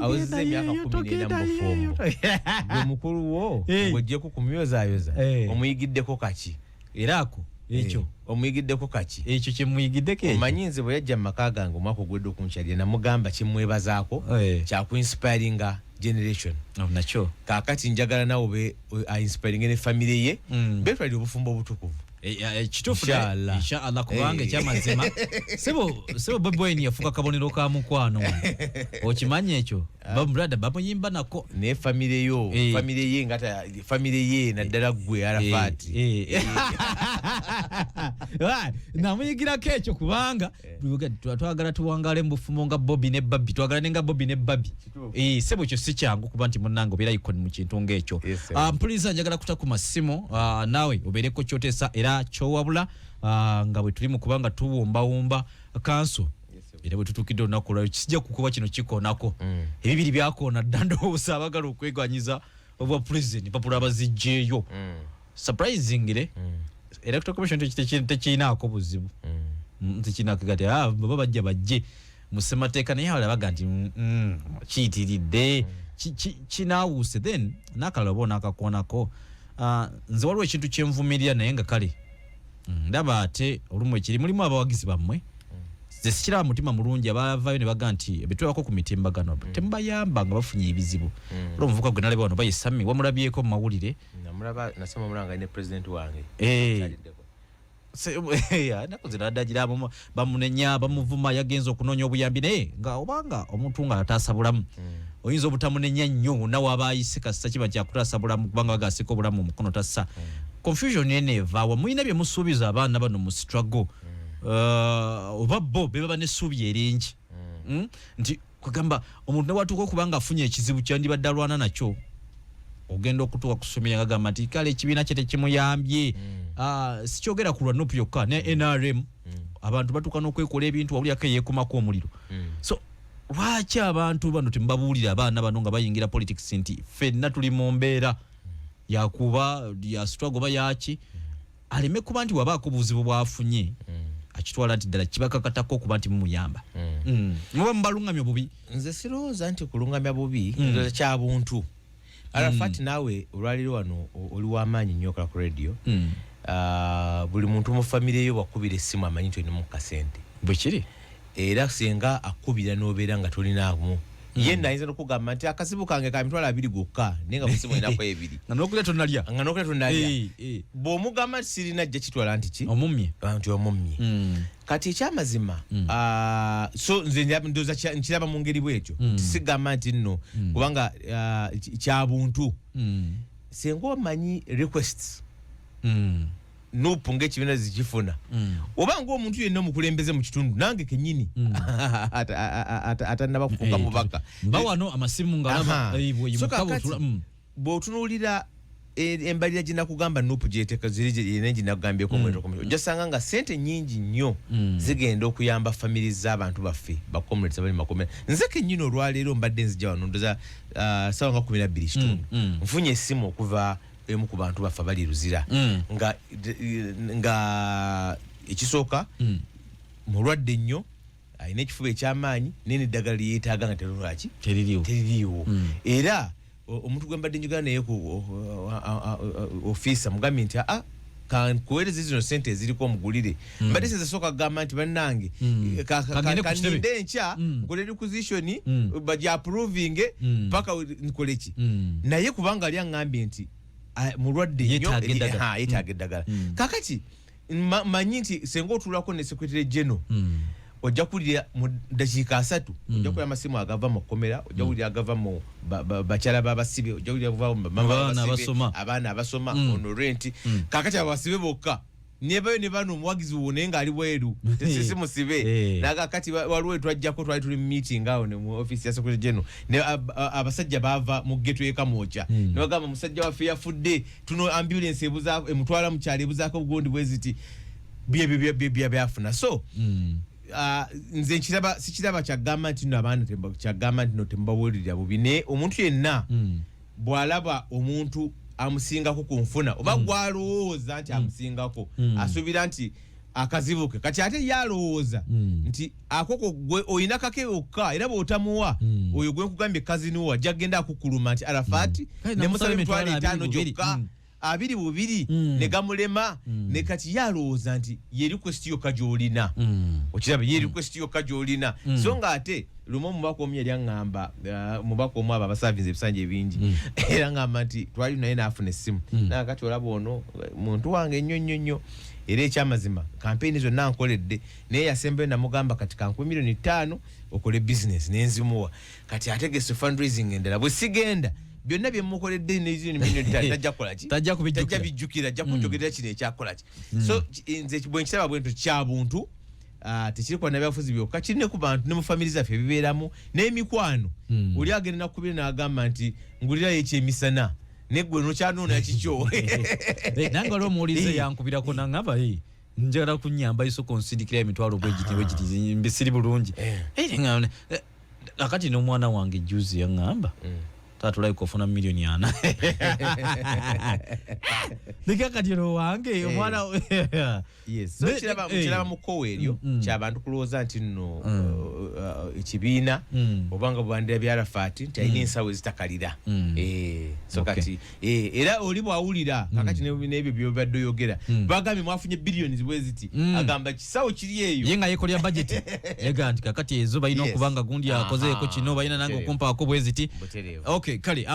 awuzizza emyaka 14 mu bufumbo gwe mukulu wo ng'oggyeko kumuyozaayoza omuyigiddeko kaki era ako ekyo omuyigiddeko kaki ekyo kyemuyigiddeko omanyi nze bwe yajja mu maka gange omwaka ogwedde okunkyalira namugamba kimwebazaako kyakuinspiringa generation nakyo kaakati njagala nawe ainspiringe ne famire ye betwalira obufumbo obutukuvu kituufu inshallah kubanga ekyamazima sebo Bobi Wine yafuuka kabonero ka mukwano okimanyi ekyo brother bamuyimba nako ne famire ye ngata famire ye naddala gwe Arafat namuyigirako ekyo kubanga twagala tuwangale mu bufumo nga Bobby ne Babi twagala nenga Bobby ne Babi sebo ekyo si kyangu kuba nti munnange obeera icon mu kintu ng'ekyo. Mpuliza njagala kuta ku masimu naawe obeereko kyotesa era kyowabula nga bwe tuli mu kubanga tuwumbawumba kanso era bwe tutuukidde olunaku lwayo kisijja kukuba kino kikoonako ebibiri byakoona dda ndowooza abagala okwegwanyiza obwa president papula abazijjeeyo surprisingly electoral commission tekirinaako buzibu tekirinakagati baba bajja bajje musemateeka naye alabaga nti kiyitiridde kinaawuuse then n'akalala oba onaakakoonako. Nze waliwo ekintu kyenvumirira naye nga kale ndaba ate olumu ekiri mulimu abawagizi bammwe ze sikiraba mutima mulungi abavaayo ne baga nti betwebako ku mitimbagano temubayamba nga bafunye ebizibu olwo omuvuka gwe nalaba wano bayesami wamulabyeko mu mawulire nasema mulanga ne president wange naku zinadagira bamunenya bamuvuma yagenza okunoonya obuyambi naye nga obanga omuntu nga ataasa bulamu oyinza obutamunenya nnyo nawe aba ayise kasita kiba kyakutaasa bulamu kubanga bagasika obulamu omukono tassa confusion enevaawa mulina bye musuubiza abaana bano mu struggle oba bo bebaba n'essuubi eringi nti kugamba omuntu newatuuka okubanga afunye ekizibu kyandibadde alwana nakyo ogenda okutuuka kusomera ngagamba nti kale ekibiina kye tekimuyambye sikyogera ku lwa Nuupu yokka ne NRM abantu batuuka n'okwekola ebintu wawulyako eyeekumako omuliro. So lwaki abantu bano temubabuulira abaana bano nga bayingira politics nti ffenna tuli mu mbeera yakuba ya struggle oba yaki aleme kuba nti wabaako obuzibu bwafunye akitwala nti ddala kibakakatako okuba nti mumuyamba. Muba mubalungamya bubi. Nze sirowooza nti kulungamya bubi ndoza kya buntu. Arafat nawe olwaliro wano oli w'amaanyi nnyo okola ku radio. Buli muntu mu famire yo wakubira essimu amanyi nti olina mu kasente. Bwe kiri. Era senga akubira n'obeera nga tolinaamu. Ye nayinza n'okugamba nti akasibu kange ka mitwalo 2 gokka naye nga musimu erina 2. Nga n'okulya tonalya. Bw'omugamba nti sirina ajja kitwala nti ki? Omumye. Nti omumye. Kati ekyamazima so nze ndoza nkiraba mu ngeri bwekyo tisigamba nti nno kubanga kya buntu senga omanyi requests nupu ng'ekibiina zikifuna oba ng'omuntu yenna omukulembeze mu kitundu nange kennyini atannaba kufuuka mubaka mba wano amasimu nga bw'otunuulira embalira gye nakugamba nupu gyeteeka ziri gye nakugambyeko omwendo ojja sanga nga sente nnyingi nnyo zigenda okuyamba famiri z'abantu baffe bakomuleti abali makomera nze kennyini olwaleero mbadde nzija wano ndoza ssaawa nga 12 kitundu nfunye essimu okuva emu ku bantu baffe abali Luzira nga ekisooka mulwadde nnyo alina ekifuba eky'amaanyi naye n'eddagala lye yeetaaga nga teririiwo era omuntu gwe mbadde njogera naye ku ofiisa mugambye nti kankuweereze zino sente eziriko omugulire mbadde sinza sooka kugamba nti bannange kaninde enkya nkole requisition bagyaprovinge paka nkole ki naye kubanga ali aŋŋambye nti mulwadde nnyo yeetaaga eddagala kakati manyi nti senga otuulako ne secretary general ojja kulira mu dakiika 3 ojja kulira amasimu agava mu kkomera ojja kulira agava mu bakyala b'abasibe ojja kulira abaana abasoma ono rent kakati abasibe bokka nebayo ne bano omuwagizi wo naye ng'ali bweru tesisi musibe nakakati waliwo twajjako twali tuli mu meeting awo ne mu office ya secretary general ne abasajja baava mu ggeto y'Kamwokya ne bagamba musajja waffe yafudde tuno ambulance emutwala mu kyalo ebuzaako bugondi bweziti byafuna so nze sikiraba kyagamba nti no abaana kyagamba nti no tembawulirira bubi naye omuntu yenna bw'alaba omuntu amusingako ku nfuna oba gwalowooza nti amusingako asuubira nti akazibuke kati ate yalowooza nti akoko gwe oyina kake okka era bw'otamuwa oyo gwe nkugambye kazini wo ajja genda akukuluma nti Arafat ne musala emitwalo 5 gyokka 22 ne gamulema ne kati yalowooza nti ye request yokka gy'olina okiraba ye request yokka gy'olina so nga ate lumu omubaka omu yali aŋŋamba omubaka omu abo abasavinze ebisanja ebingi era ŋŋamba nti twali naye n'afuna essimu nakati olaba ono muntu wange nnyo era ekyamazima kampeyini zonna nkoledde naye yasembayo namugamba kati kankuwe $5,000,000 okole business nenzimuwa kati ategese fundraising endala bwe sigenda byonna bye mukoledde n'ezino $5,000,000 tajja kukola ki tajja bijjukira ajja kunjogerera kino ekyakola ki so nze bwe nkiraba bwe nto kya buntu tekiri kwa nabyafuzi byokka kirine ku bantu ne mu famiri zaffe ebibeeramu n'emikwano oli agenda nakubira n'agamba nti ngulirayo ekyemisana neggwe nokyanoona kikyo nange olwo omuwulize yankubirako naŋŋamba njagala kunyamba isoko nsindikira emitwalo bwegiti mbisiri bulungi akati n'omwana wange juzi yaŋŋamba taata like ofuna $4,000,000 nikakatiro wange omwana yes so kiraba mu kowe eryo ky'abantu kulowooza nti nno ekibiina obanga bwandira bya Arafat nti alina ensawo ezitakalira so kati era oli bw'awulira kakati n'ebyo by'obadde oyogera bagambye mwafunye billions bweziti agamba kisawo kiri eyo ye nga yekolya budget ega nti kakati ezo balina okubanga gundi akozeeko kino balina nange okumpaako bweziti okay kale